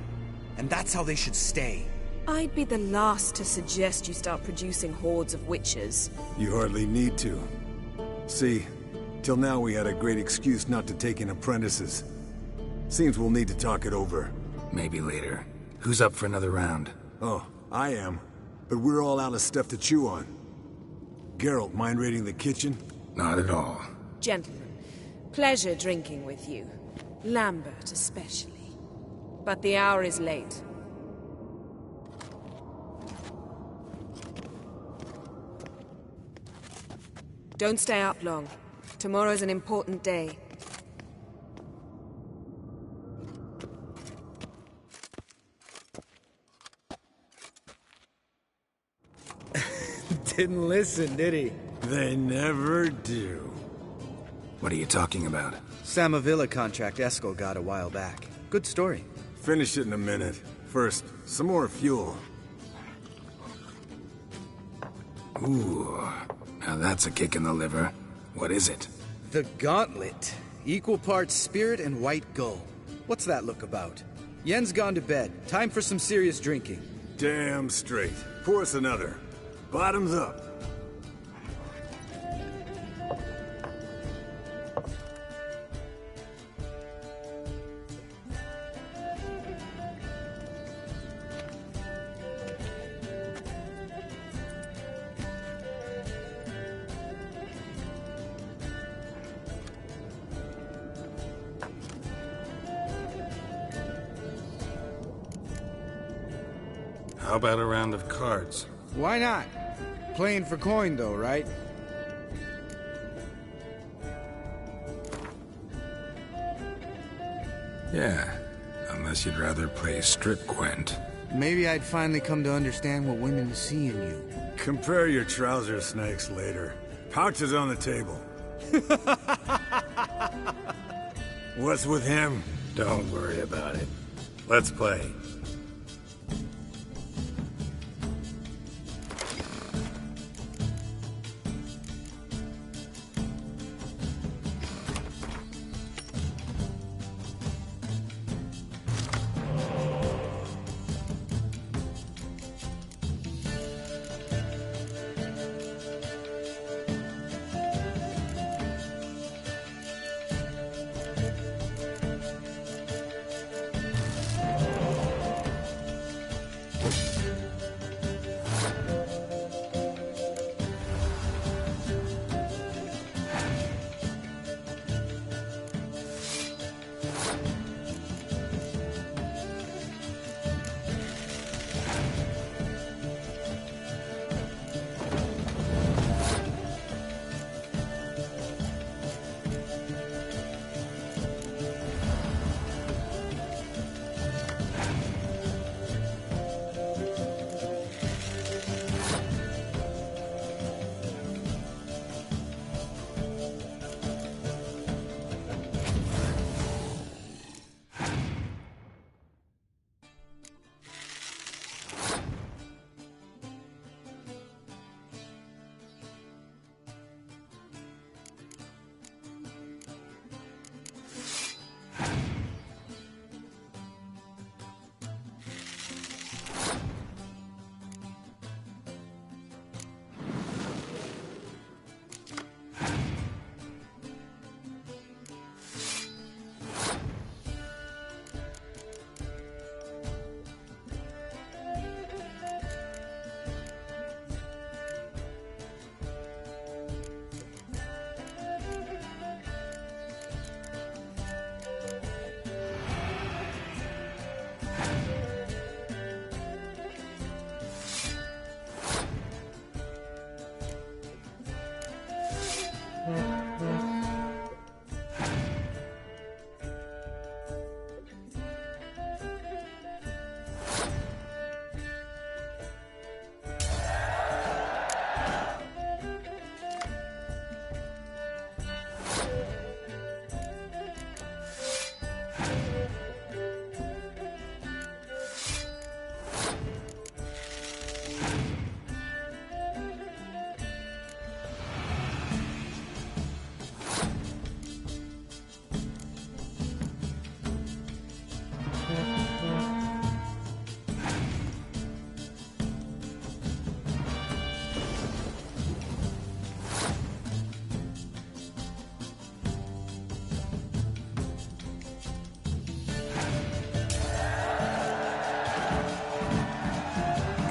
and that's how they should stay. I'd be the last to suggest you start producing hordes of witches. You hardly need to. See, till now we had a great excuse not to take in apprentices. Seems we'll need to talk it over. Maybe later. Who's up for another round? Oh, I am. But we're all out of stuff to chew on. Geralt, mind raiding the kitchen? Not at all. Gentlemen, pleasure drinking with you. Lambert especially. But the hour is late. Don't stay up long. Tomorrow's an important day. Didn't listen, did he? They never do. What are you talking about? Samavilla contract Eskel got a while back. Good story. Finish it in a minute. First, some more fuel. Ooh, now that's a kick in the liver. What is it? The Gauntlet. Equal parts spirit and white gull. What's that look about? Yen's gone to bed. Time for some serious drinking. Damn straight. Pour us another. Bottoms up. How about a round of cards? Why not? Playing for coin, though, right? Yeah, unless you'd rather play strip Gwent. Maybe I'd finally come to understand what women see in you. Compare your trouser snakes later. Pouch is on the table. What's with him? Don't worry about it. Let's play.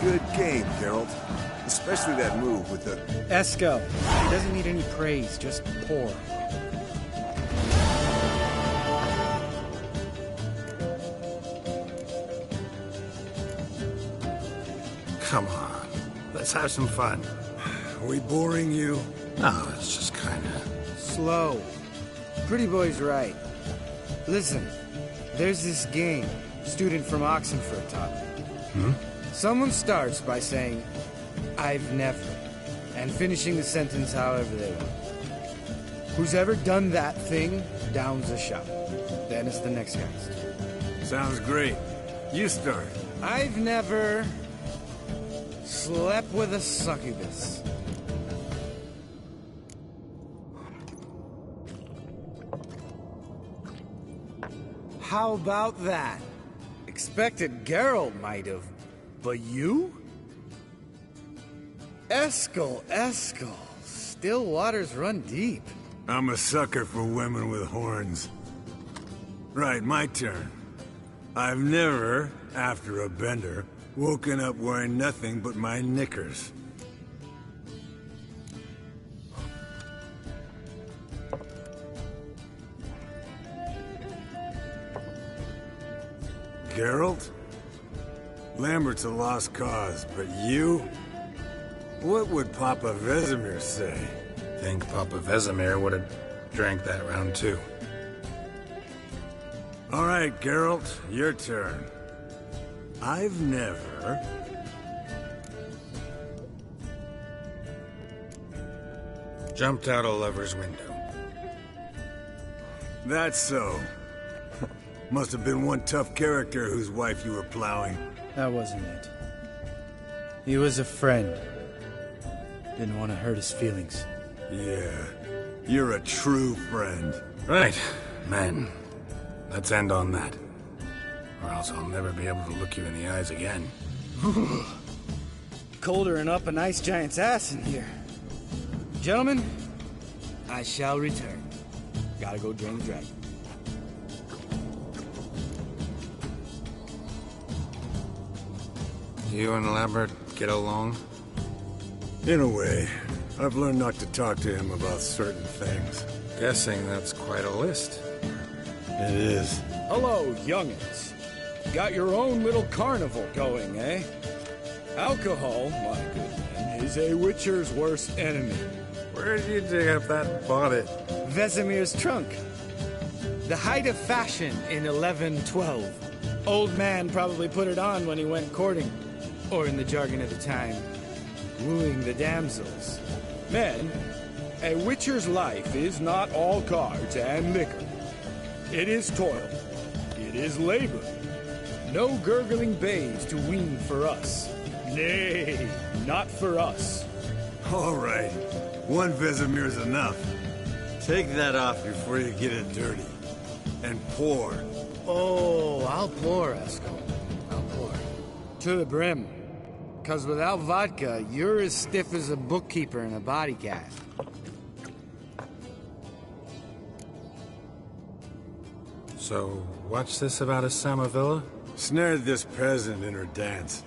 good game, Geralt. Especially that move with the... Esco. He doesn't need any praise, just pour. Come on. Let's have some fun. Are we boring you? No, it's just kinda... Slow. Pretty boy's right. Listen, there's this game student from Oxenford taught me. Someone starts by saying, I've never, and finishing the sentence however they want. Who's ever done that thing downs a shot. Then it's the next guy's. Sounds great. You start. I've never slept with a succubus. How about that? Expected Geralt might have, but you? Eskel. Still waters run deep. I'm a sucker for women with horns. Right, my turn. I've never, after a bender, woken up wearing nothing but my knickers. Geralt? Lambert's a lost cause, but you? What would Papa Vesemir say? Think Papa Vesemir would have drank that round too. All right, Geralt, your turn. I've never... Jumped out a lover's window. That's so. Must have been one tough character whose wife you were plowing. That wasn't it. He was a friend. Didn't want to hurt his feelings. Yeah, you're a true friend. Right, men. Let's end on that. Or else I'll never be able to look you in the eyes again. Colder and up an ice giant's ass in here. Gentlemen, I shall return. Gotta go drain the dragon. You and Lambert get along? In a way. I've learned not to talk to him about certain things. Guessing that's quite a list. It is. Hello, youngins. Got your own little carnival going, eh? Alcohol, my good man, is a witcher's worst enemy. Where did you dig up that bonnet? Vesemir's trunk. The height of fashion in 1112. Old man probably put it on when he went courting. Or in the jargon of the time, wooing the damsels. Men, a witcher's life is not all cards and liquor. It is toil. It is labor. No gurgling bays to wean for us. Nay, not for us. All right. One Vesemir's enough. Take that off before you get it dirty. And pour. Oh, I'll pour, Esco. I'll pour. To the brim. 'Cause without vodka, you're as stiff as a bookkeeper in a body cast. So, what's this about a Samavilla? Snared this peasant in her dance.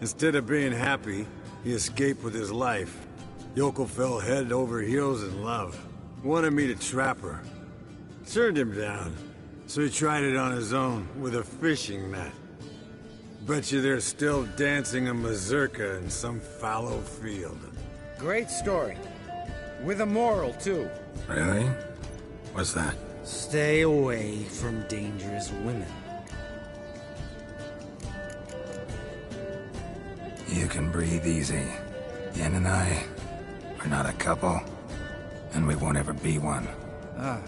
Instead of being happy, he escaped with his life. Yokel fell head over heels in love. Wanted me to trap her. Turned him down. So he tried it on his own with a fishing net. Bet you they're still dancing a mazurka in some fallow field. Great story. With a moral, too. Really? What's that? Stay away from dangerous women. You can breathe easy. Yen and I are not a couple, and we won't ever be one. Ah.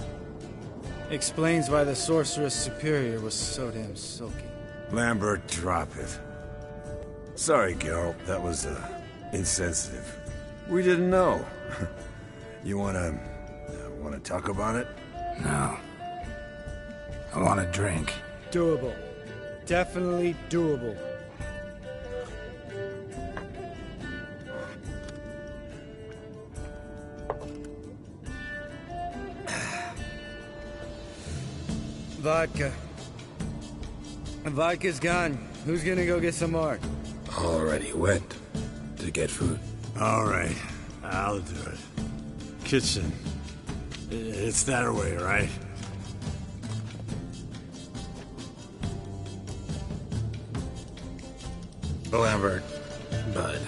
Explains why the Sorceress Superior was so damn silky. Lambert, drop it. Sorry, Geralt, that was, insensitive. We didn't know. You wanna talk about it? No. I want a drink. Doable. Definitely doable. Vodka. Vodka's gone. Who's gonna go get some more? Already went to get food. All right, I'll do it. Kitchen. It's that way, right? Lambert, Bud,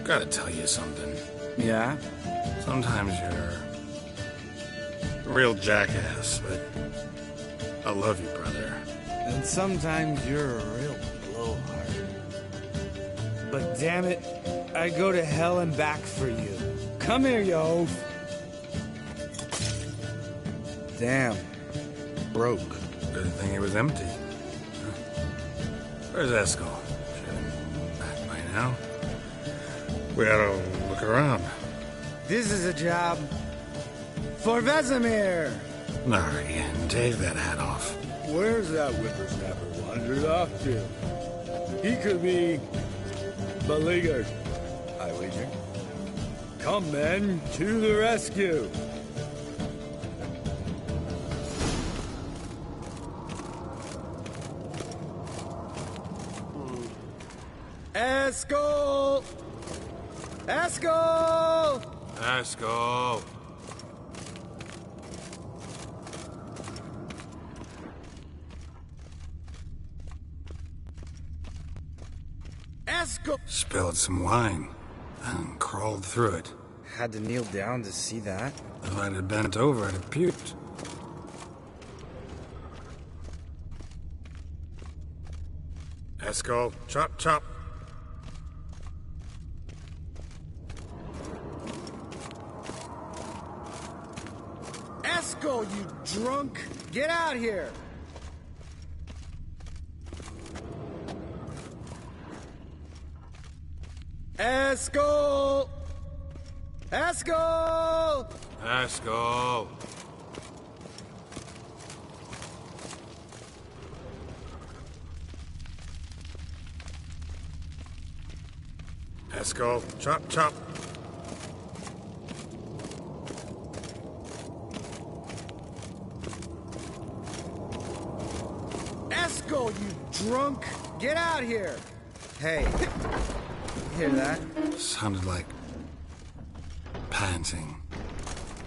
gotta tell you something. Yeah? Sometimes you're a real jackass, but I love you, brother. And sometimes you're a real blowhard. But damn it, I go to hell and back for you. Come here, you oaf. Damn. Broke. Good thing it was empty. Where's Eskel? Back by now. We ought to look around. This is a job for Vesemir. Narian, take that hat off. Where's that whippersnapper wandered off to? He could be beleaguered, I wager. Come, men, to the rescue. Eskel! Eskel! Eskel! Eskel! Spilled some wine and crawled through it. Had to kneel down to see that. If I'd have bent over, I'd have puked. Eskel, chop, chop. Eskel, you drunk! Get out here! Eskel! Eskel! Eskel! Eskel, chop, chop. Eskel, you drunk! Get out here! Hey, you hear that? Sounded like panting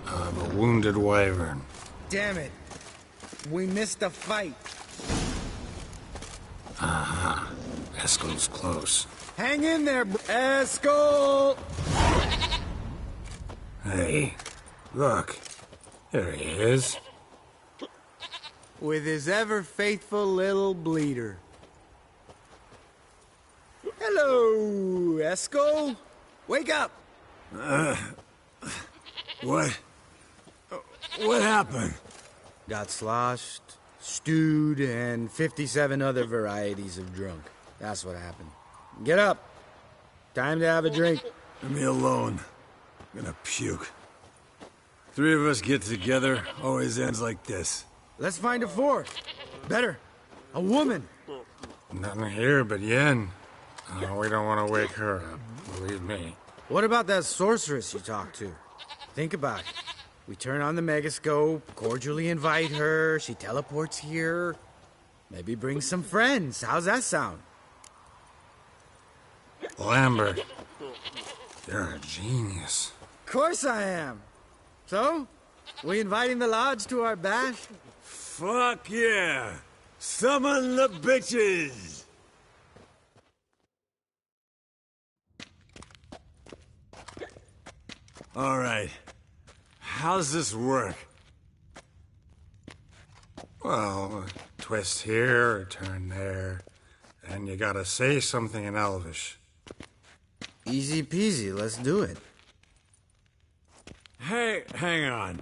of a wounded wyvern. Damn it. We missed a fight. Uh-huh. Eskel's close. Hang in there, Eskel! Hey, look. There he is. With his ever-faithful little bleeder. Hello, Eskel. Wake up! What? What happened? Got sloshed, stewed, and 57 other varieties of drunk. That's what happened. Get up. Time to have a drink. Leave me alone. I'm gonna puke. Three of us get together, always ends like this. Let's find a fourth. Better. A woman. Nothing here but Yen. Oh, we don't want to wake her up, believe me. What about that sorceress you talked to? Think about it. We turn on the megascope, cordially invite her, she teleports here. Maybe bring some friends. How's that sound? Lambert, you're a genius. Of course I am. So, we inviting the lodge to our bash? Fuck yeah! Summon the bitches! All right. How's this work? Well, a twist here, a turn there, and you gotta say something in Elvish. Easy peasy, let's do it. Hey, hang on.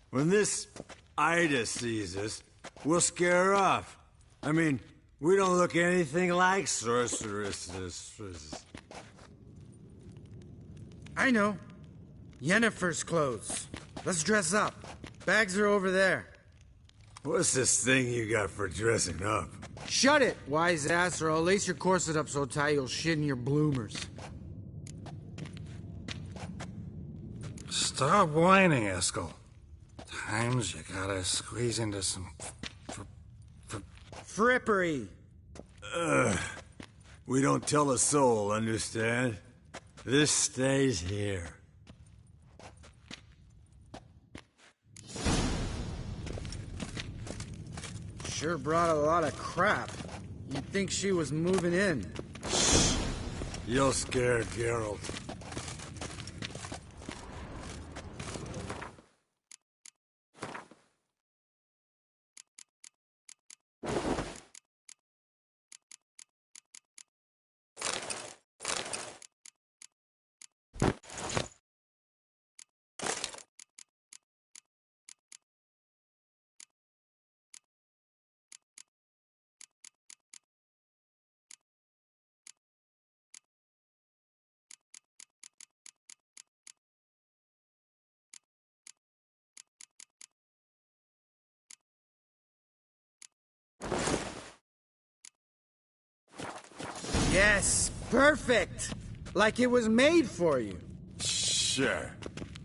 When this Ida sees us, we'll scare her off. I mean, we don't look anything like sorceresses. I know. Yennefer's clothes. Let's dress up. Bags are over there. What's this thing you got for dressing up? Shut it, wise ass, or I'll lace your corset up so tight you'll shit in your bloomers. Stop whining, Eskel. Times you gotta squeeze into some... Frippery. We don't tell a soul, understand? This stays here. Sure brought a lot of crap. You'd think she was moving in. You're scared, Geralt. Yes, perfect! Like it was made for you. Sure.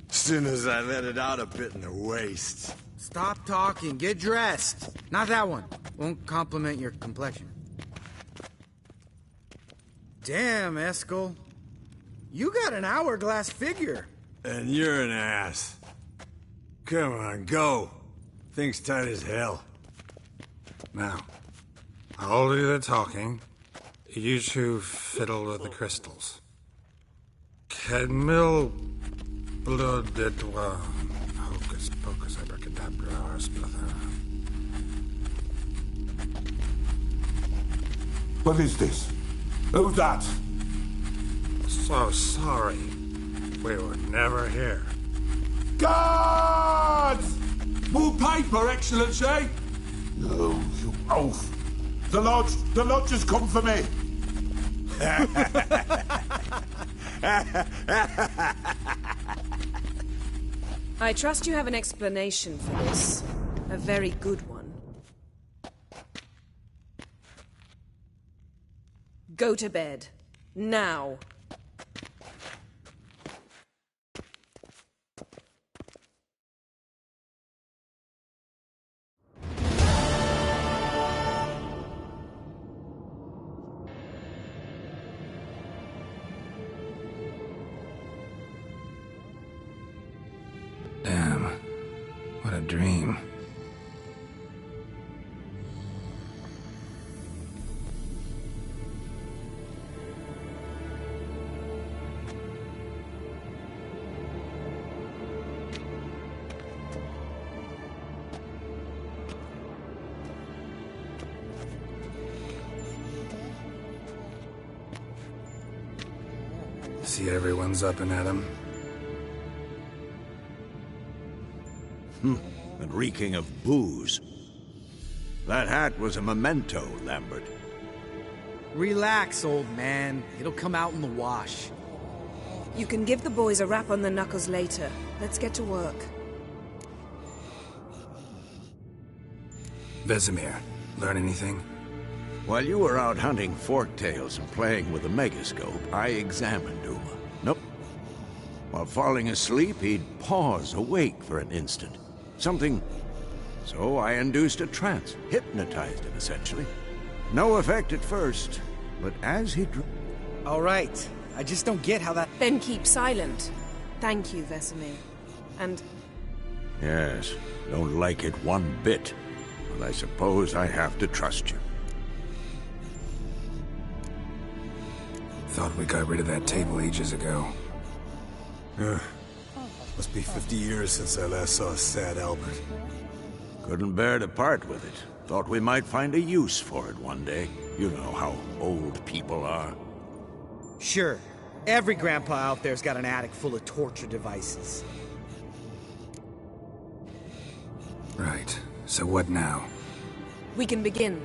Soon as I let it out a bit in the waist. Stop talking, get dressed. Not that one. Won't compliment your complexion. Damn, Eskel. You got an hourglass figure. And you're an ass. Come on, go. Thing's tight as hell. Now, I'll do the talking. You two fiddle with the crystals. Camille blood de toi. Hocus pocus abracadabra splather. What is this? Who's that? So sorry. We were never here. Guards! More paper, Excellency! No, you oaf. The lodge has come for me. I trust you have an explanation for this. A very good one. Go to bed. Now. Damn. What a dream. See everyone's up and at 'em. And reeking of booze. That hat was a memento, Lambert. Relax, old man. It'll come out in the wash. You can give the boys a rap on the knuckles later. Let's get to work. Vesemir, learn anything? While you were out hunting forktails and playing with the megascope, I examined Uma. Nope. While falling asleep, he'd pause awake for an instant. Something... So I induced a trance, hypnotized him, essentially. No effect at first, but as he All right. I just don't get how that... Then keep silent. Thank you, Vesemir. And Yes, don't like it one bit. But I suppose I have to trust you. Thought we got rid of that table ages ago. Must be 50 years since I last saw sad Albert. Couldn't bear to part with it. Thought we might find a use for it one day. You know how old people are. Sure. Every grandpa out there's got an attic full of torture devices. Right. So what now? we can begin.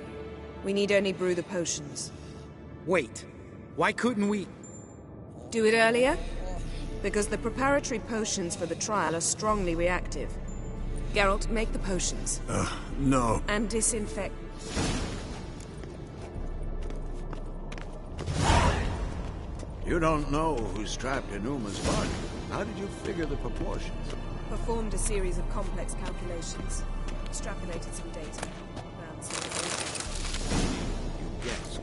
We need only brew the potions. Wait. Why couldn't we... Do it earlier? Because the preparatory potions for the trial are strongly reactive. Geralt, make the potions. No. And disinfect. You don't know who's trapped in Uma's body. How did you figure the proportions? Performed a series of complex calculations. Extrapolated some data. Ran some data. You guessed.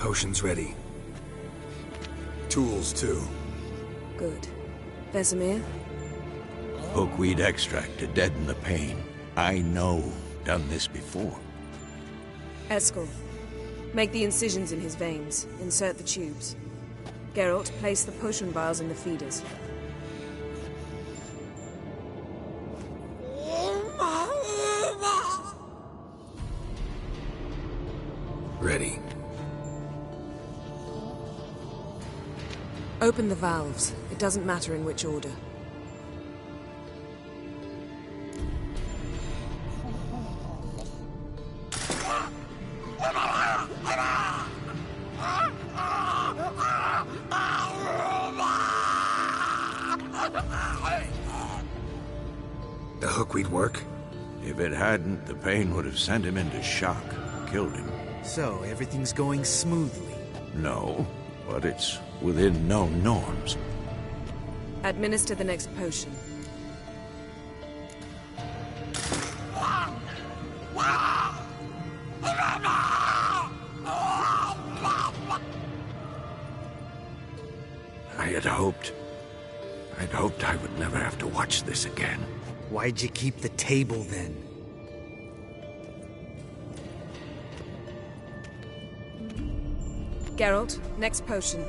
potion's ready. Tools, too. Good. Vesemir? Hookweed extract to deaden the pain. I know. Done this before. Eskel. Make the incisions in his veins. Insert the tubes. Geralt, place the potion vials in the feeders. Ready. Open the valves. It doesn't matter in which order. The hookweed work? If it hadn't, the pain would have sent him into shock. Killed him. So, everything's going smoothly. No, but it's within known norms. Administer the next potion. I'd hoped I would never have to watch this again. Why'd you keep the table then? Geralt, next potion.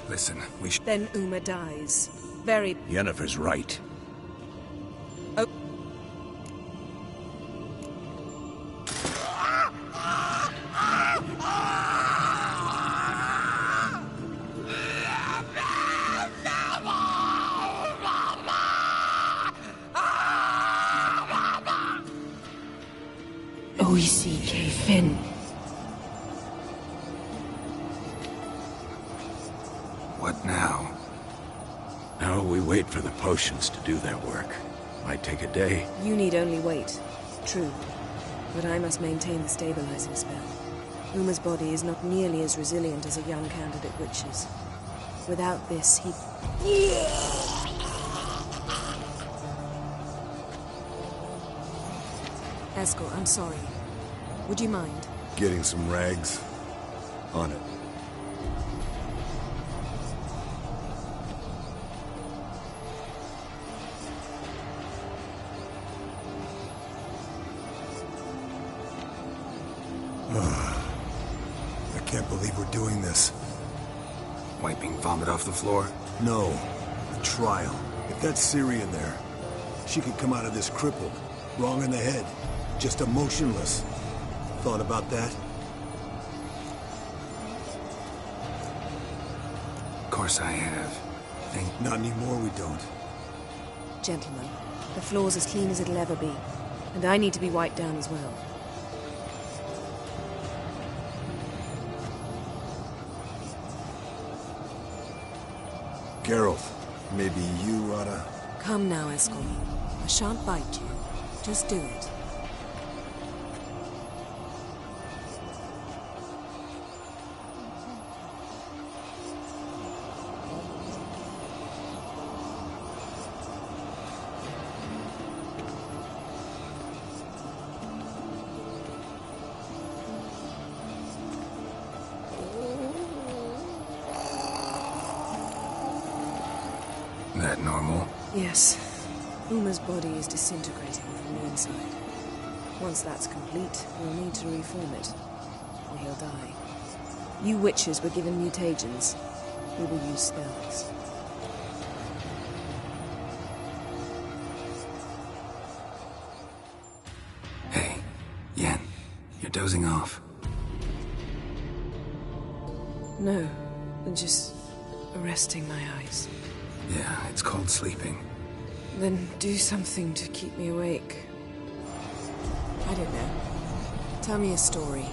Listen, Then Uma dies. Very... Yennefer's right. Oh. Oisi Fin. What now? Now we wait for the potions to do their work. Might take a day. You need only wait. True. But I must maintain the stabilizing spell. Uma's body is not nearly as resilient as a young candidate witch's. Without this, he... Eskel, I'm sorry. Would you mind? Getting some rags. On it. I can't believe we're doing this. Wiping vomit off the floor? No. The trial. If that's Ciri in there, she could come out of this crippled. Wrong in the head. Just emotionless. Thought about that? Of course I have. Not anymore, we don't. Gentlemen, the floor's as clean as it'll ever be. And I need to be wiped down as well. Geralt, maybe you oughta... Come now, Eskel. I shan't bite you. Just do it. That normal? Yes. Uma's body is disintegrating from the inside. Once that's complete, we'll need to reform it, or he'll die. You witches were given mutagens. We will use spells. Hey, Yen, you're dozing off. No, I'm just resting my eyes. Yeah, it's called sleeping. Then do something to keep me awake. I don't know. Tell me a story.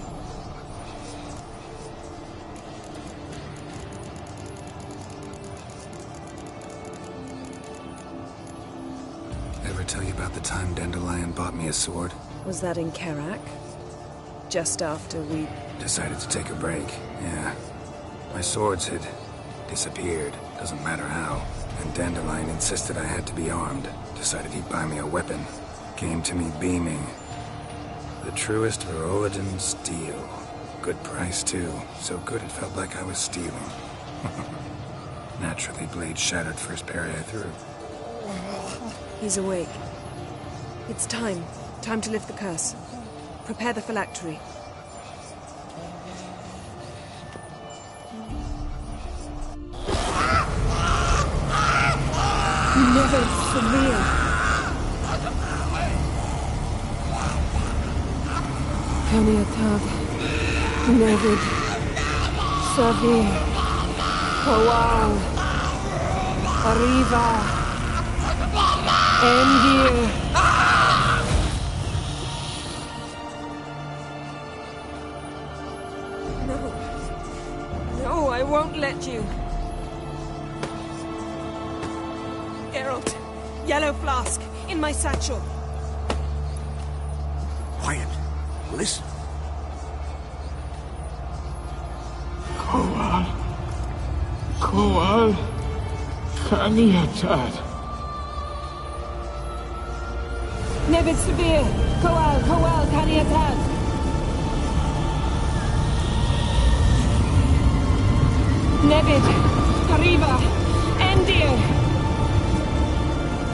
Ever tell you about the time Dandelion bought me a sword? Was that in Karak? Just after we... Decided to take a break, yeah. My swords had disappeared, doesn't matter how. And Dandelion insisted I had to be armed. Decided he'd buy me a weapon. Came to me beaming. The truest Verolidan steel. Good price, too. So good it felt like I was stealing. Naturally, blade shattered first parry I threw. He's awake. It's time. Time to lift the curse. Prepare the phylactery. Never severe. Kaniatag. Nevid. Savir. Kawal. Arriva. Endir. No, I won't let you. Geralt, yellow flask, in my satchel. Quiet. Listen. Koal. Kaniatad. Nevid Severe, Koal, Kaniatad. Nevid, Arriva, Endir.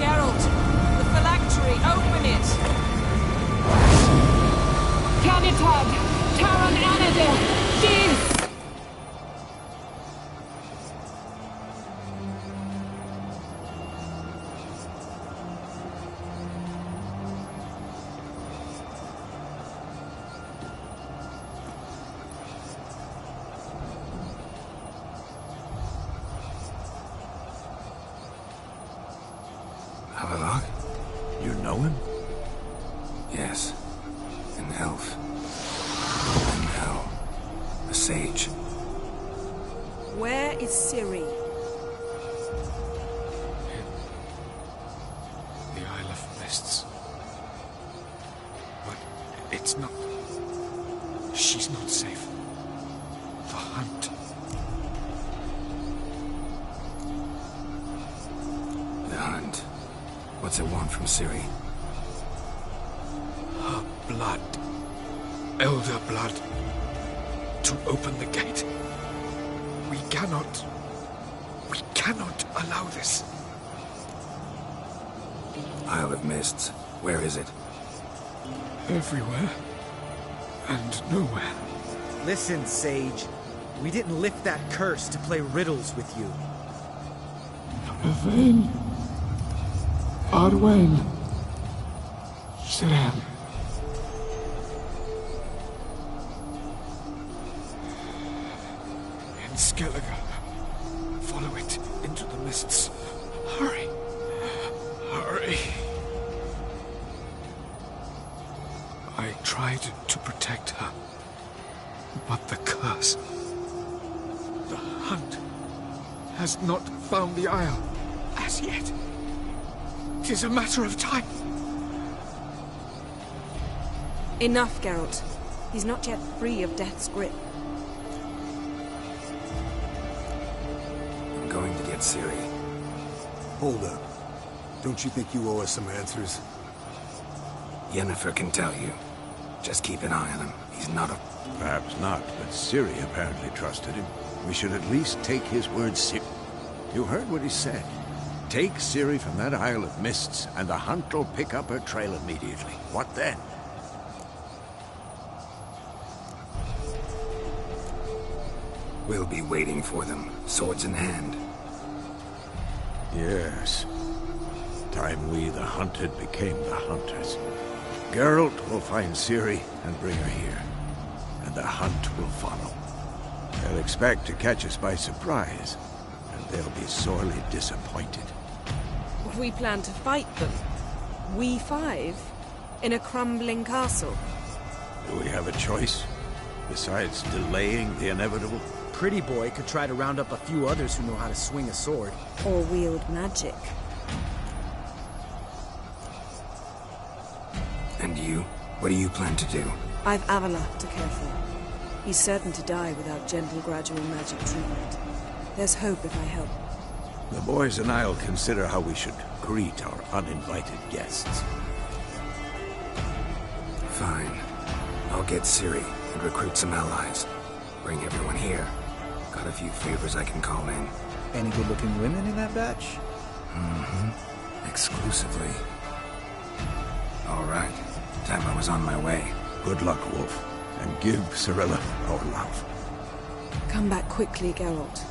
Geralt, the phylactery, open it. Kaniatad, Taron Anadir, Diz. Havelock? You know him? Yes. An elf. And now, a sage. Where is Ciri? The Isle of Mists. But it's not... She's not safe. The hunt. The hunt. What's it want from Ciri? Her blood. Elder blood. To open the gate. We cannot allow this. Isle of Mists. Where is it? Everywhere. And nowhere. Listen, Sage. We didn't lift that curse to play riddles with you. Yvain. Arwen. Siran. In Skellige. Follow it into the mists. Hurry. Hurry. I tried to protect her. But the curse... The hunt has not found the Isle as yet. 'Tis a matter of time. Enough, Geralt. He's not yet free of death's grip. I'm going to get Ciri. Hold up. Don't you think you owe us some answers? Yennefer can tell you. Just keep an eye on him. He's not a... Perhaps not, but Ciri apparently trusted him. We should at least take his word You heard what he said. Take Ciri from that Isle of Mists, and the hunt will pick up her trail immediately. What then? We'll be waiting for them, swords in hand. Yes. Time we, the hunted, became the hunters. Geralt will find Ciri and bring her here, and the hunt will follow. They'll expect to catch us by surprise, and they'll be sorely disappointed. We plan to fight them. We five? In a crumbling castle? Do we have a choice? Besides delaying the inevitable? Pretty Boy could try to round up a few others who know how to swing a sword. Or wield magic. And you? What do you plan to do? I've Avila to care for. He's certain to die without gentle, gradual magic treatment. There's hope if I help. The boys and I'll consider how we should greet our uninvited guests. Fine. I'll get Ciri. and recruit some allies. Bring everyone here. Got a few favors I can call in. Any good-looking women in that batch? Mm-hmm. Exclusively. All right. Time I was on my way. Good luck, Wolf. And give Cirilla our love. Come back quickly, Geralt.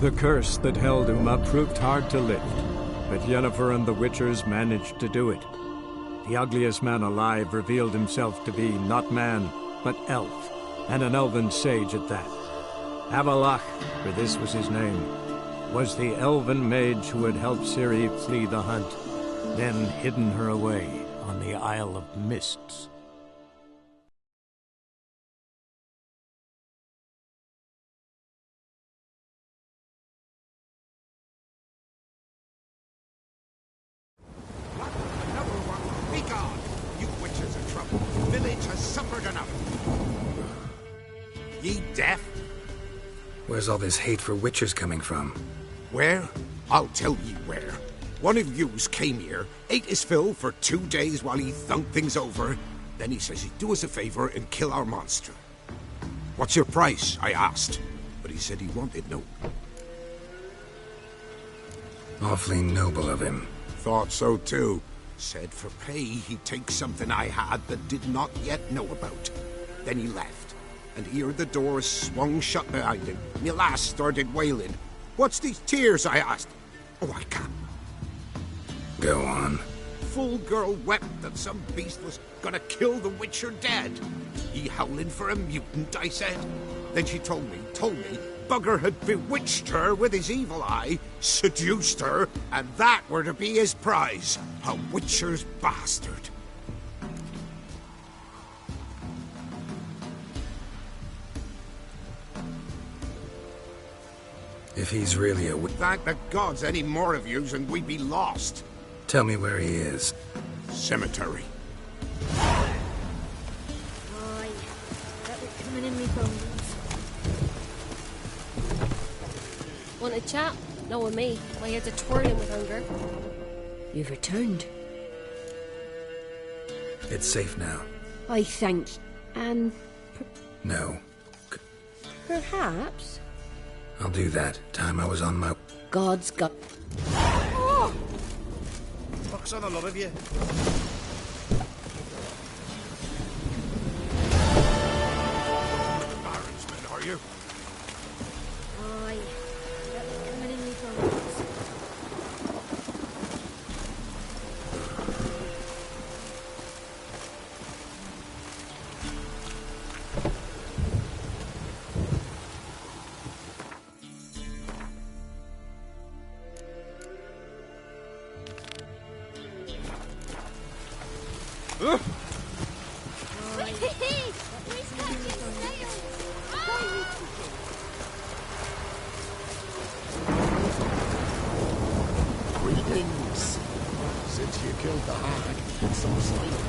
The curse that held Uma proved hard to lift, but Yennefer and the Witchers managed to do it. The ugliest man alive revealed himself to be not man, but elf, and an elven sage at that. Avalach, for this was his name, was the elven mage who had helped Ciri flee the hunt, then hidden her away on the Isle of Mists. Be gone! You witches are trouble. The village has suffered enough. Ye deaf? Where's all this hate for witchers coming from? Where? I'll tell ye where. One of yous came here, ate his fill for 2 days while he thunked things over. Then he says he'd do us a favor and kill our monster. What's your price? I asked. But he said he wanted no. Awfully noble of him. Thought so too. Said for pay he'd take something I had that did not yet know about. Then he left. And here the door swung shut behind him. Me lass started wailing. What's these tears? I asked. Oh, I can't. Go on. Full girl wept that some beast was gonna kill the Witcher dead. He howling for a mutant, I said. Then she told me, Bugger had bewitched her with his evil eye, seduced her, and that were to be his prize. A Witcher's bastard. If he's really a Thank the gods any more of yous and we'd be lost. Tell me where he is. Cemetery. Aye. That was coming in me bones. Want a chat? No with me. My head's a twirling with hunger. You've returned. It's safe now. I thank you. And No. perhaps I'll do that. Time I was on my... God's got... Fuck's on the lot of you. Baron's men, are you? Aye. That was coming in me bones. Greetings. Since you killed the hag, it's so silent.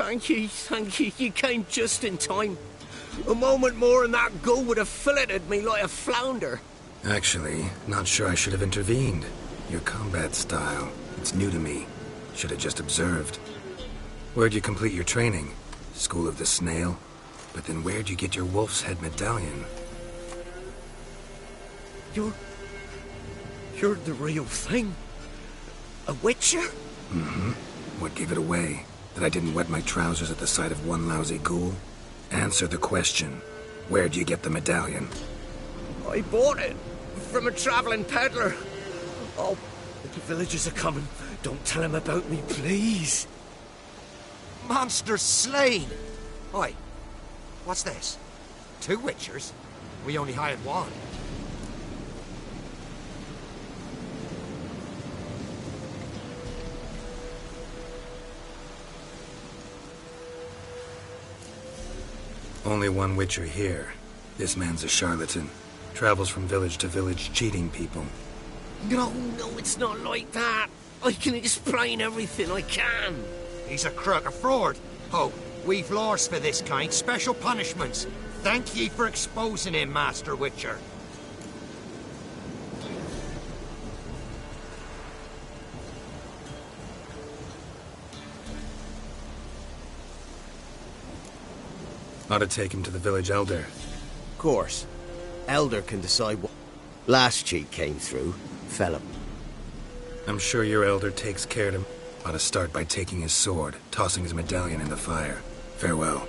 Thank you. You came just in time. A moment more and that gull would have filleted me like a flounder. Actually, not sure I should have intervened. Your combat style, it's new to me. Should have just observed. Where'd you complete your training? School of the Snail? But then where'd you get your wolf's head medallion? You're the real thing? A witcher? Mm-hmm. What gave it away? That I didn't wet my trousers at the sight of one lousy ghoul? Answer the question. Where'd you get the medallion? I bought it from a traveling peddler. Oh, the villagers are coming. Don't tell them about me, please. Monster slain! Oi, what's this? 2 Witchers? We only hired one. Only one Witcher here. This man's a charlatan. Travels from village to village cheating people. No, it's not like that. I can explain everything, I can. He's a crook, a fraud. Oh, we've laws for this kind, special punishments. Thank ye for exposing him, Master Witcher. Ought to take him to the village elder. Of course. Elder can decide what... Last cheat came through. Fell him. I'm sure your elder takes care of him. Ought to start by taking his sword, tossing his medallion in the fire. Farewell.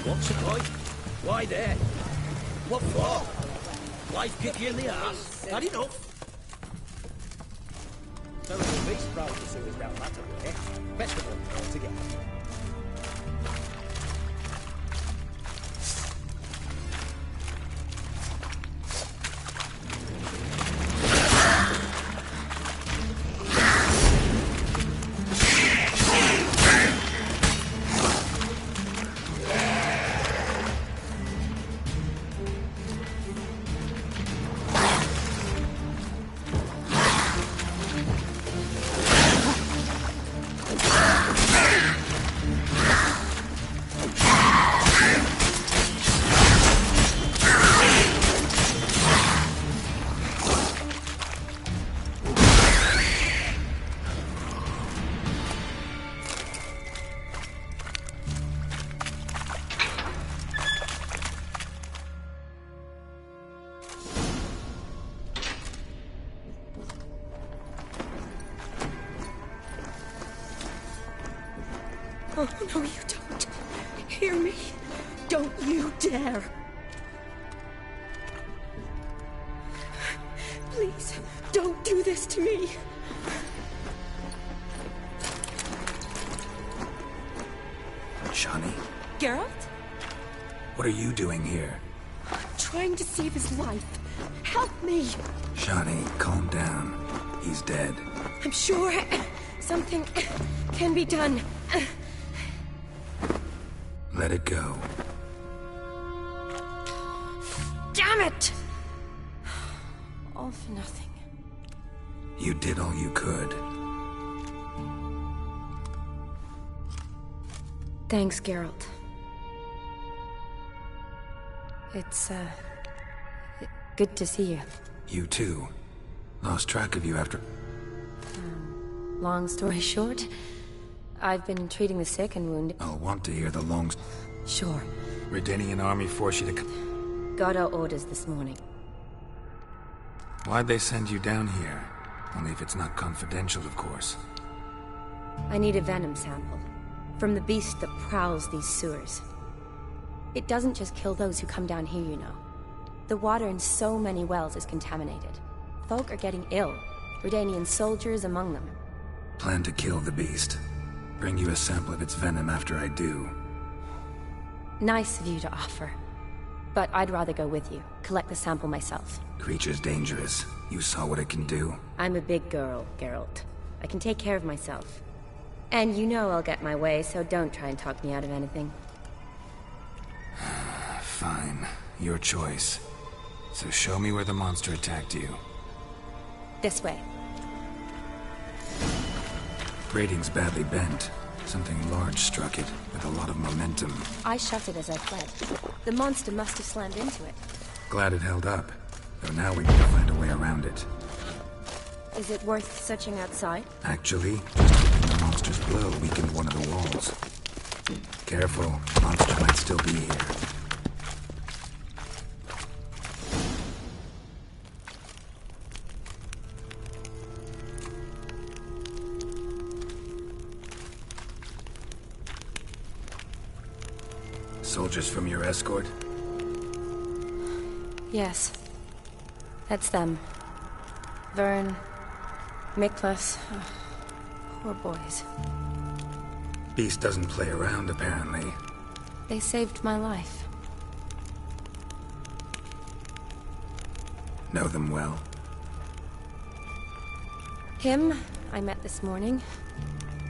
What's it like? Why there? What for? Life kick you in the ass. Had enough. Terrible beast proud to see us down that way. Festival altogether. Oh, no, you don't. Hear me. Don't you dare. Please, don't do this this to me? Shani, Geralt? what are you doing here? Trying to save his life. Help me! Shani, calm down. He's dead. I'm sure something can be done. Let it go. Damn it! All for nothing. You did all you could. Thanks, Geralt. It's, good to see you. You too. Lost track of you after... Long story short, I've been treating the sick and wounded. I'll want to hear the long... Sure. Redanian army forced you to... Got our orders this morning. Why'd they send you down here? Only if it's not confidential, of course. I need a venom sample. From the beast that prowls these sewers. It doesn't just kill those who come down here, you know. The water in so many wells is contaminated. Folk are getting ill. Redanian soldiers among them. Plan to kill the beast. Bring you a sample of its venom after I do. Nice of you to offer. But I'd rather go with you. Collect the sample myself. Creature's dangerous. You saw what it can do. I'm a big girl, Geralt. I can take care of myself. And you know I'll get my way, so don't try and talk me out of anything. Fine. Your choice. So show me where the monster attacked you. This way. Grating's badly bent. Something large struck it, with a lot of momentum. I shut it as I fled. The monster must have slammed into it. Glad it held up. Though now we need to find a way around it. Is it worth searching outside? Actually, just hoping the monster's blow weakened one of the walls. Careful, monster might still be here. Soldiers from your escort? Yes. That's them. Vern, Miklas. Oh, poor boys. Beast doesn't play around, apparently. They saved my life. Know them well? Him, I met this morning.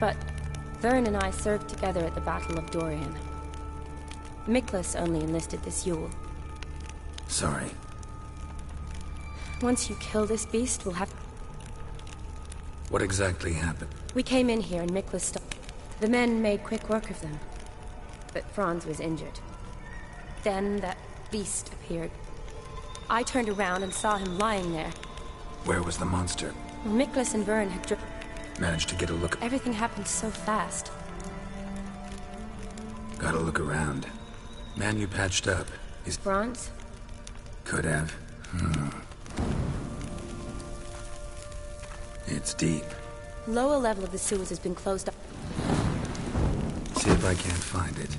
But Vern and I served together at the Battle of Dorian. Miklas only enlisted this Yule. Sorry. Once you kill this beast, we'll have... What exactly happened? We came in here and Miklas stopped. The men made quick work of them. But Franz was injured. Then that beast appeared. I turned around and saw him lying there. Where was the monster? Miklas and Vern had Managed to get a look... Everything happened so fast. Gotta look around. Man you patched up is... Franz? Could have. It's deep. Lower level of the sewers has been closed up. See if I can't find it.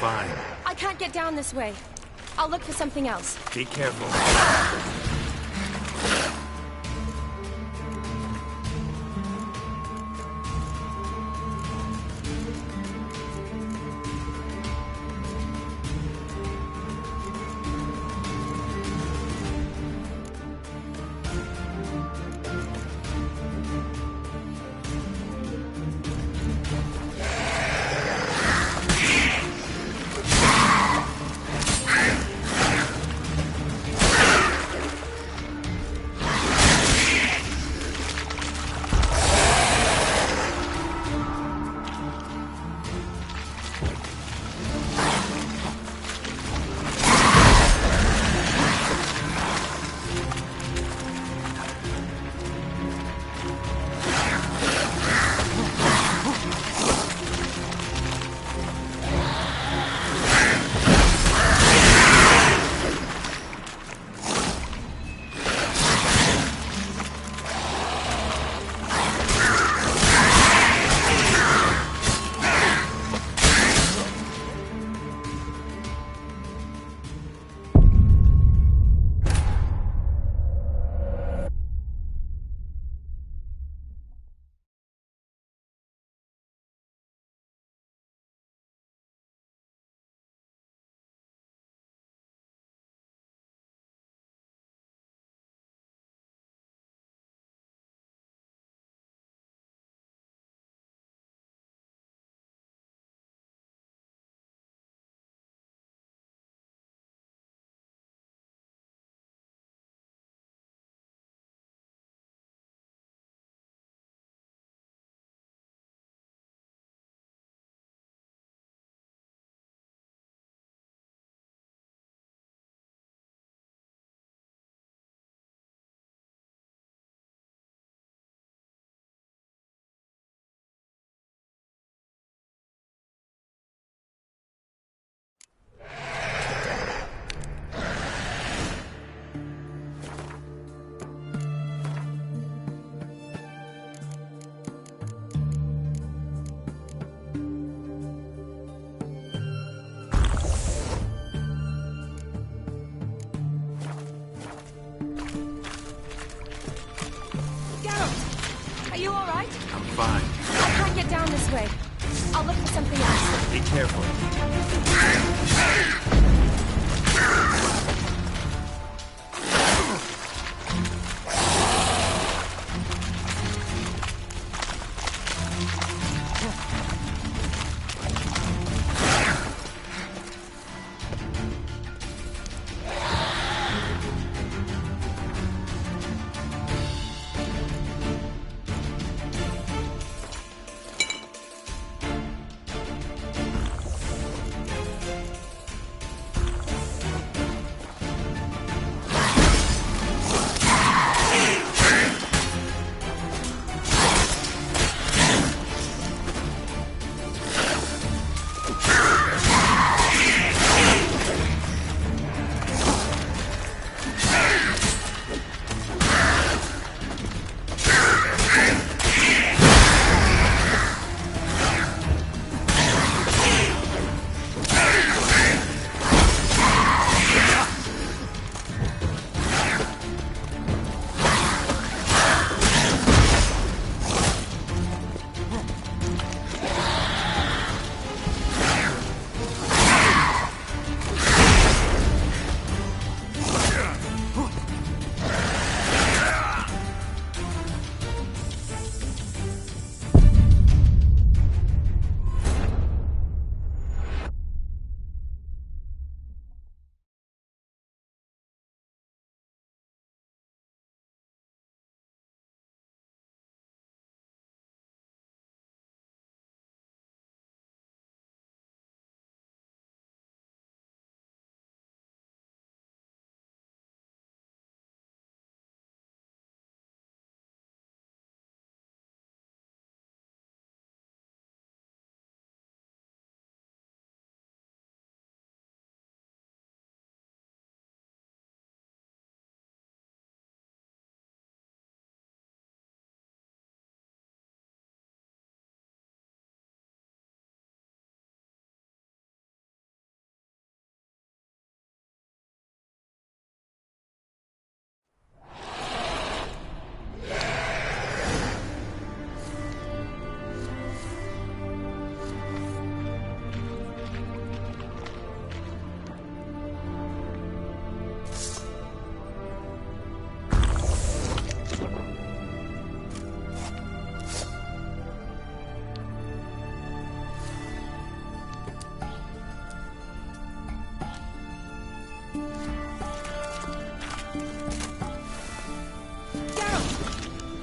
fine. I can't get down this way. I'll look for something else. Be careful. Are you alright? I'm fine. I can't get down this way. I'll look for something else. Be careful.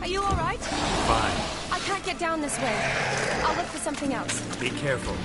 Are you alright? Fine. I can't get down this way. I'll look for something else. Be careful.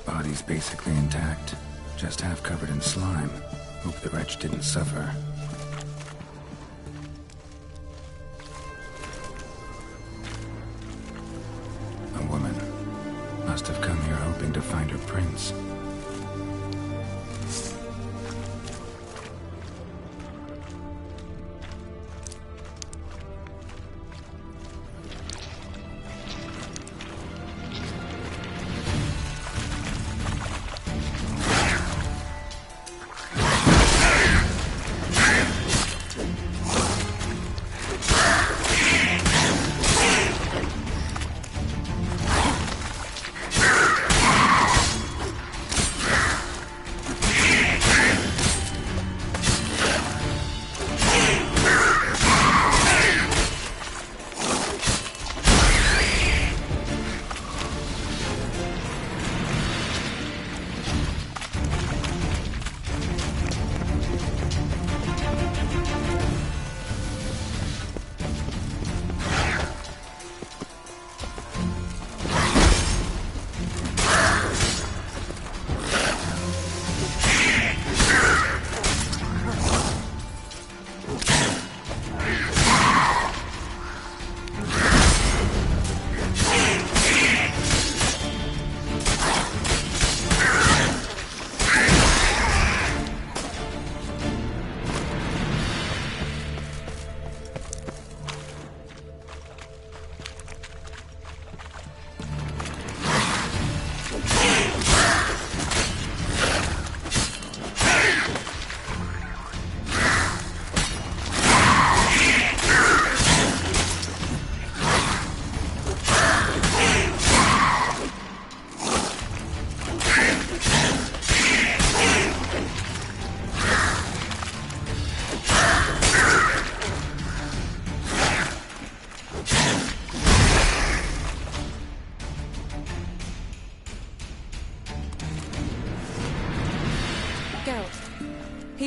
Body's basically intact, just half covered in slime. Hope the wretch didn't suffer. A woman. Must have come here hoping to find her prince.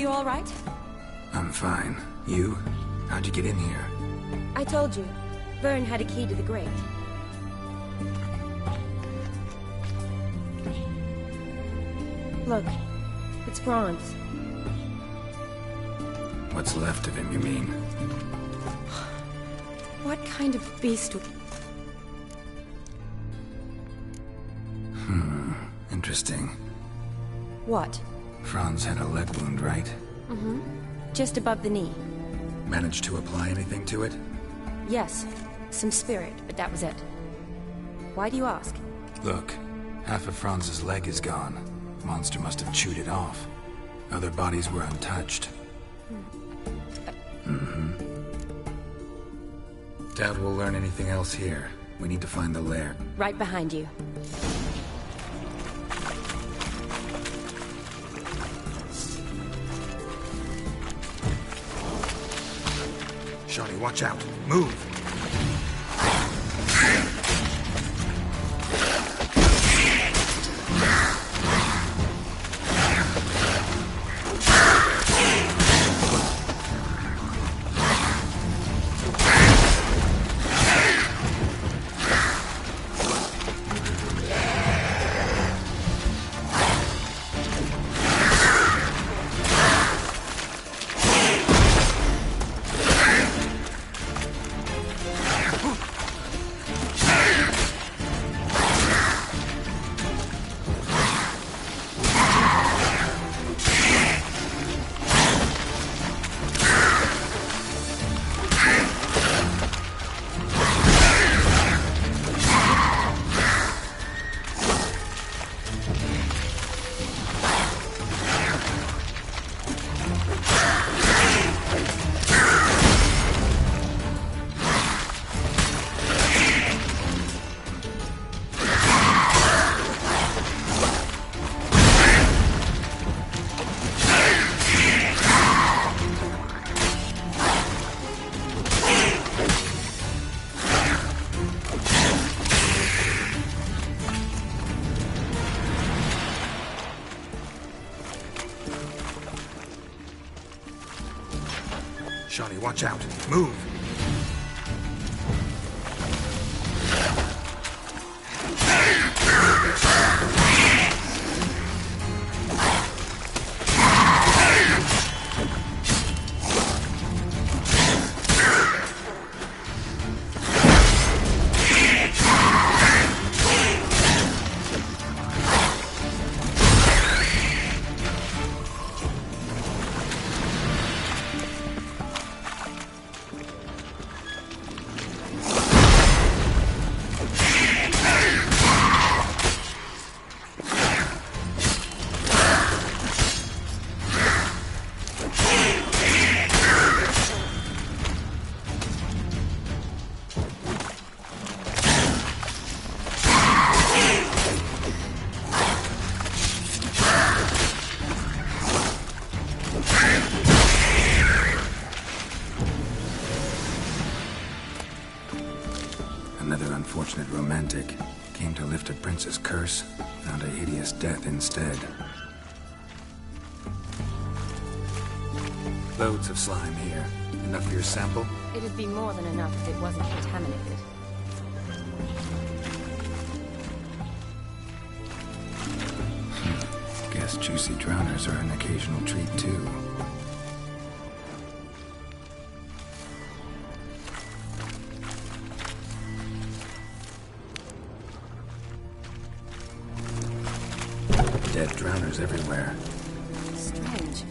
you all right? I'm fine. You? How'd you get in here? I told you. Vern had a key to the grate. Look, it's bronze. What's left of him, you mean? What kind of beast would... Interesting. What? Franz had a leg wound, right? Mm-hmm. Just above the knee. Managed to apply anything to it? Yes. Some spirit, but that was it. Why do you ask? Look, half of Franz's leg is gone. Monster must have chewed it off. Other bodies were untouched. Doubt we'll learn anything else here. We need to find the lair. Right behind you. Shawnee, watch out. Move! Shawnee, watch out. Move! Another unfortunate romantic. Came to lift a prince's curse, found a hideous death instead. Loads of slime here. Enough for your sample? It'd be more than enough if it wasn't contaminated. Guess juicy drowners are an occasional treat, too. Dead drowners everywhere. Strange.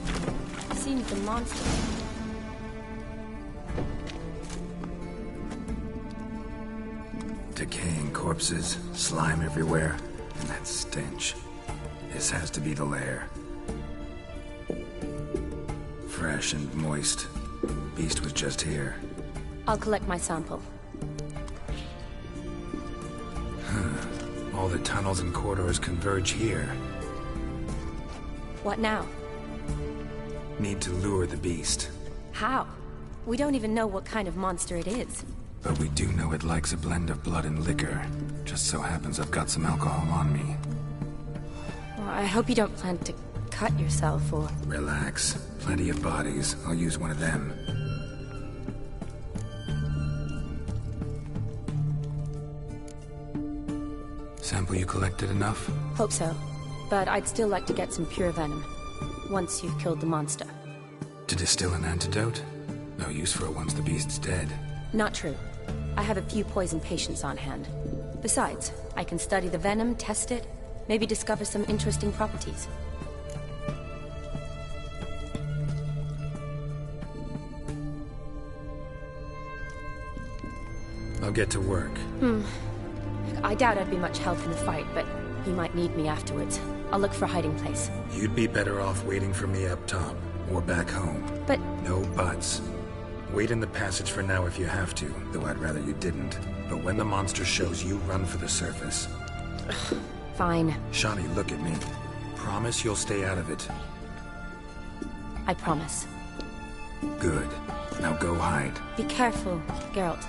Seems the monster. Decaying corpses, slime everywhere, and that stench. This has to be the lair. Fresh and moist. Beast was just here. I'll collect my sample. All the tunnels and corridors converge here. What now? Need to lure the beast. How? We don't even know what kind of monster it is. But we do know it likes a blend of blood and liquor. Just so happens I've got some alcohol on me. Well, I hope you don't plan to cut yourself or... Relax. Plenty of bodies. I'll use one of them. Sample you collected enough? Hope so. But I'd still like to get some pure venom. Once you've killed the monster. To distill an antidote? No use for it once the beast's dead. Not true. I have a few poison patients on hand. Besides, I can study the venom, test it, maybe discover some interesting properties. I'll get to work. I doubt I'd be much help in the fight, but you might need me afterwards. I'll look for a hiding place. You'd be better off waiting for me up top, or back home. But... No buts. Wait in the passage for now if you have to, though I'd rather you didn't. But when the monster shows you, run for the surface. Fine. Shani, look at me. Promise you'll stay out of it. I promise. Good. Now go hide. Be careful, Geralt.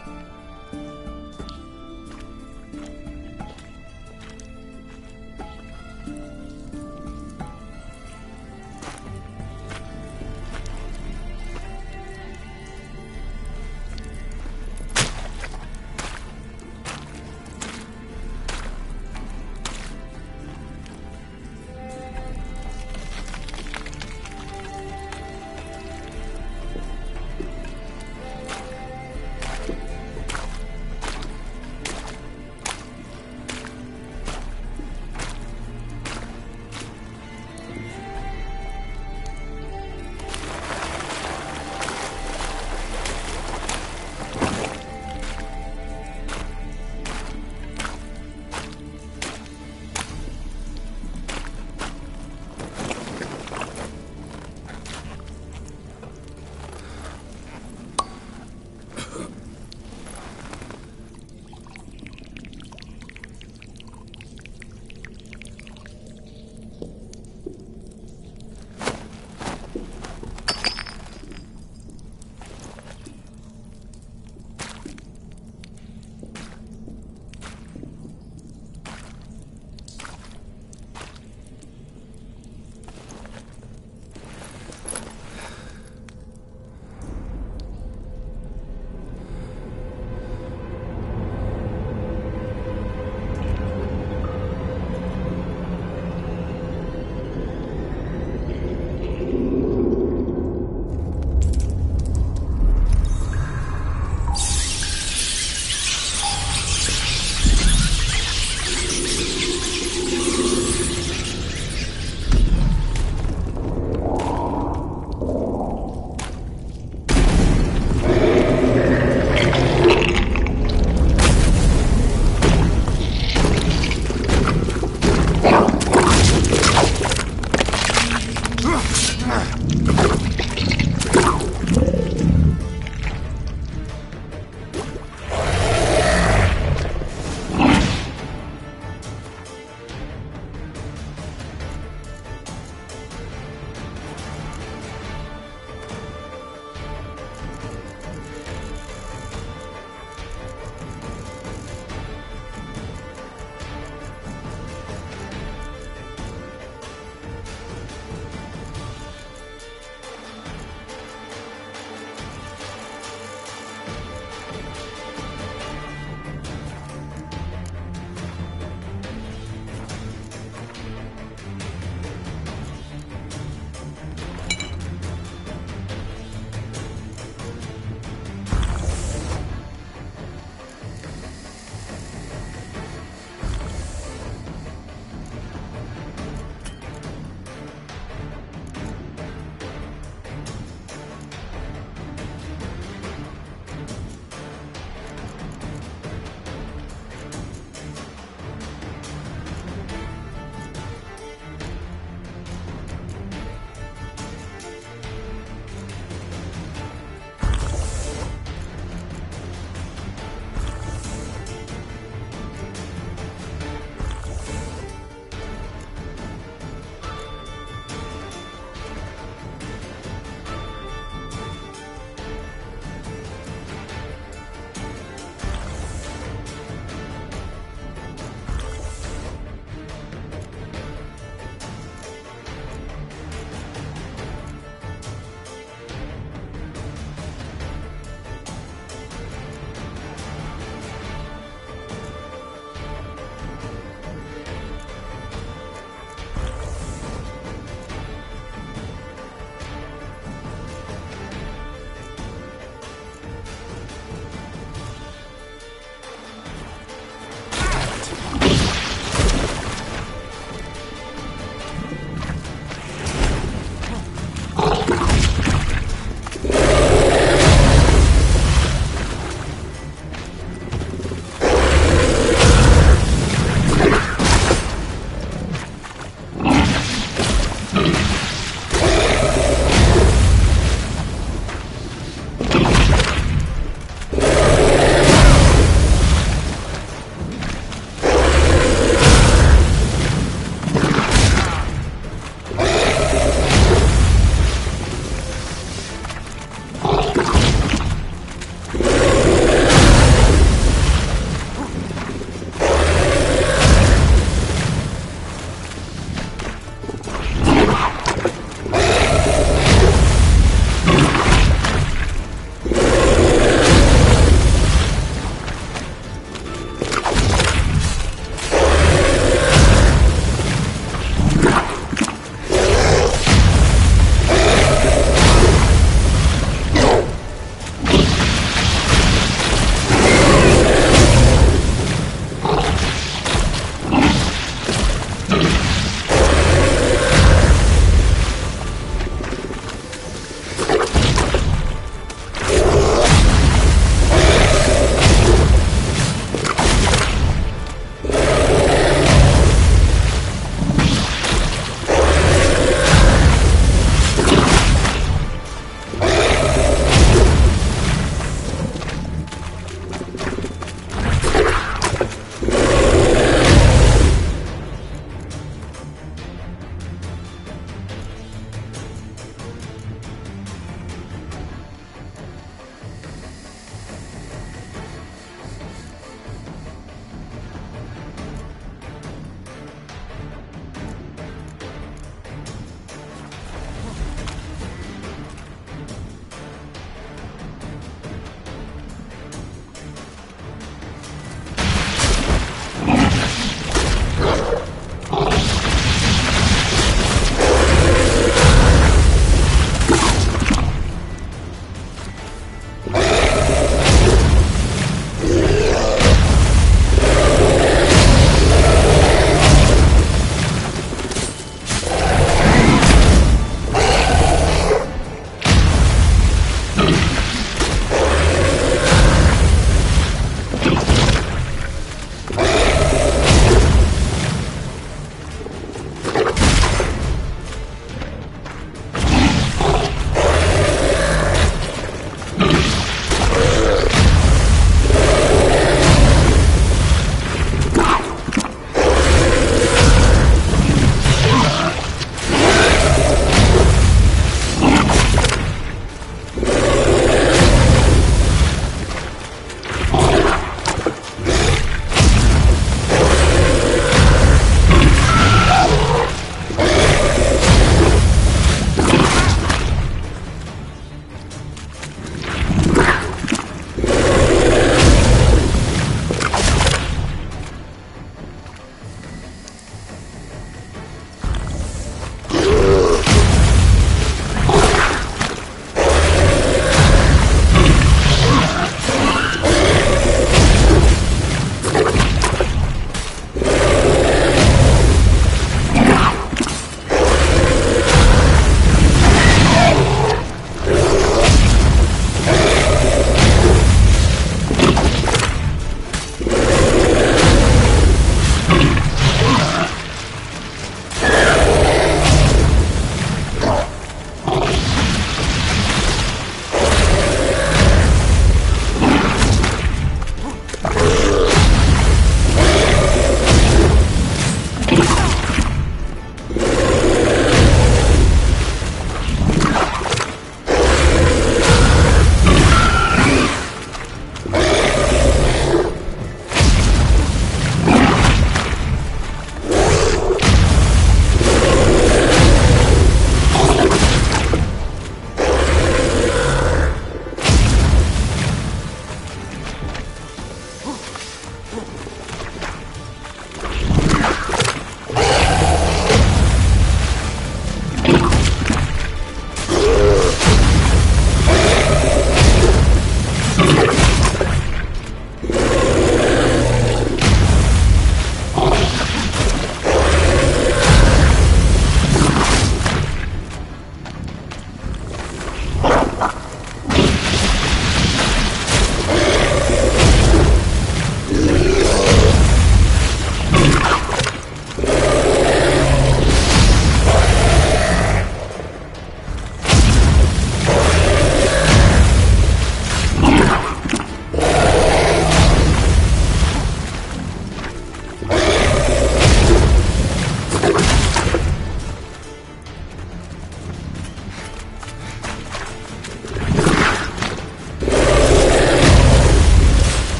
Ugh.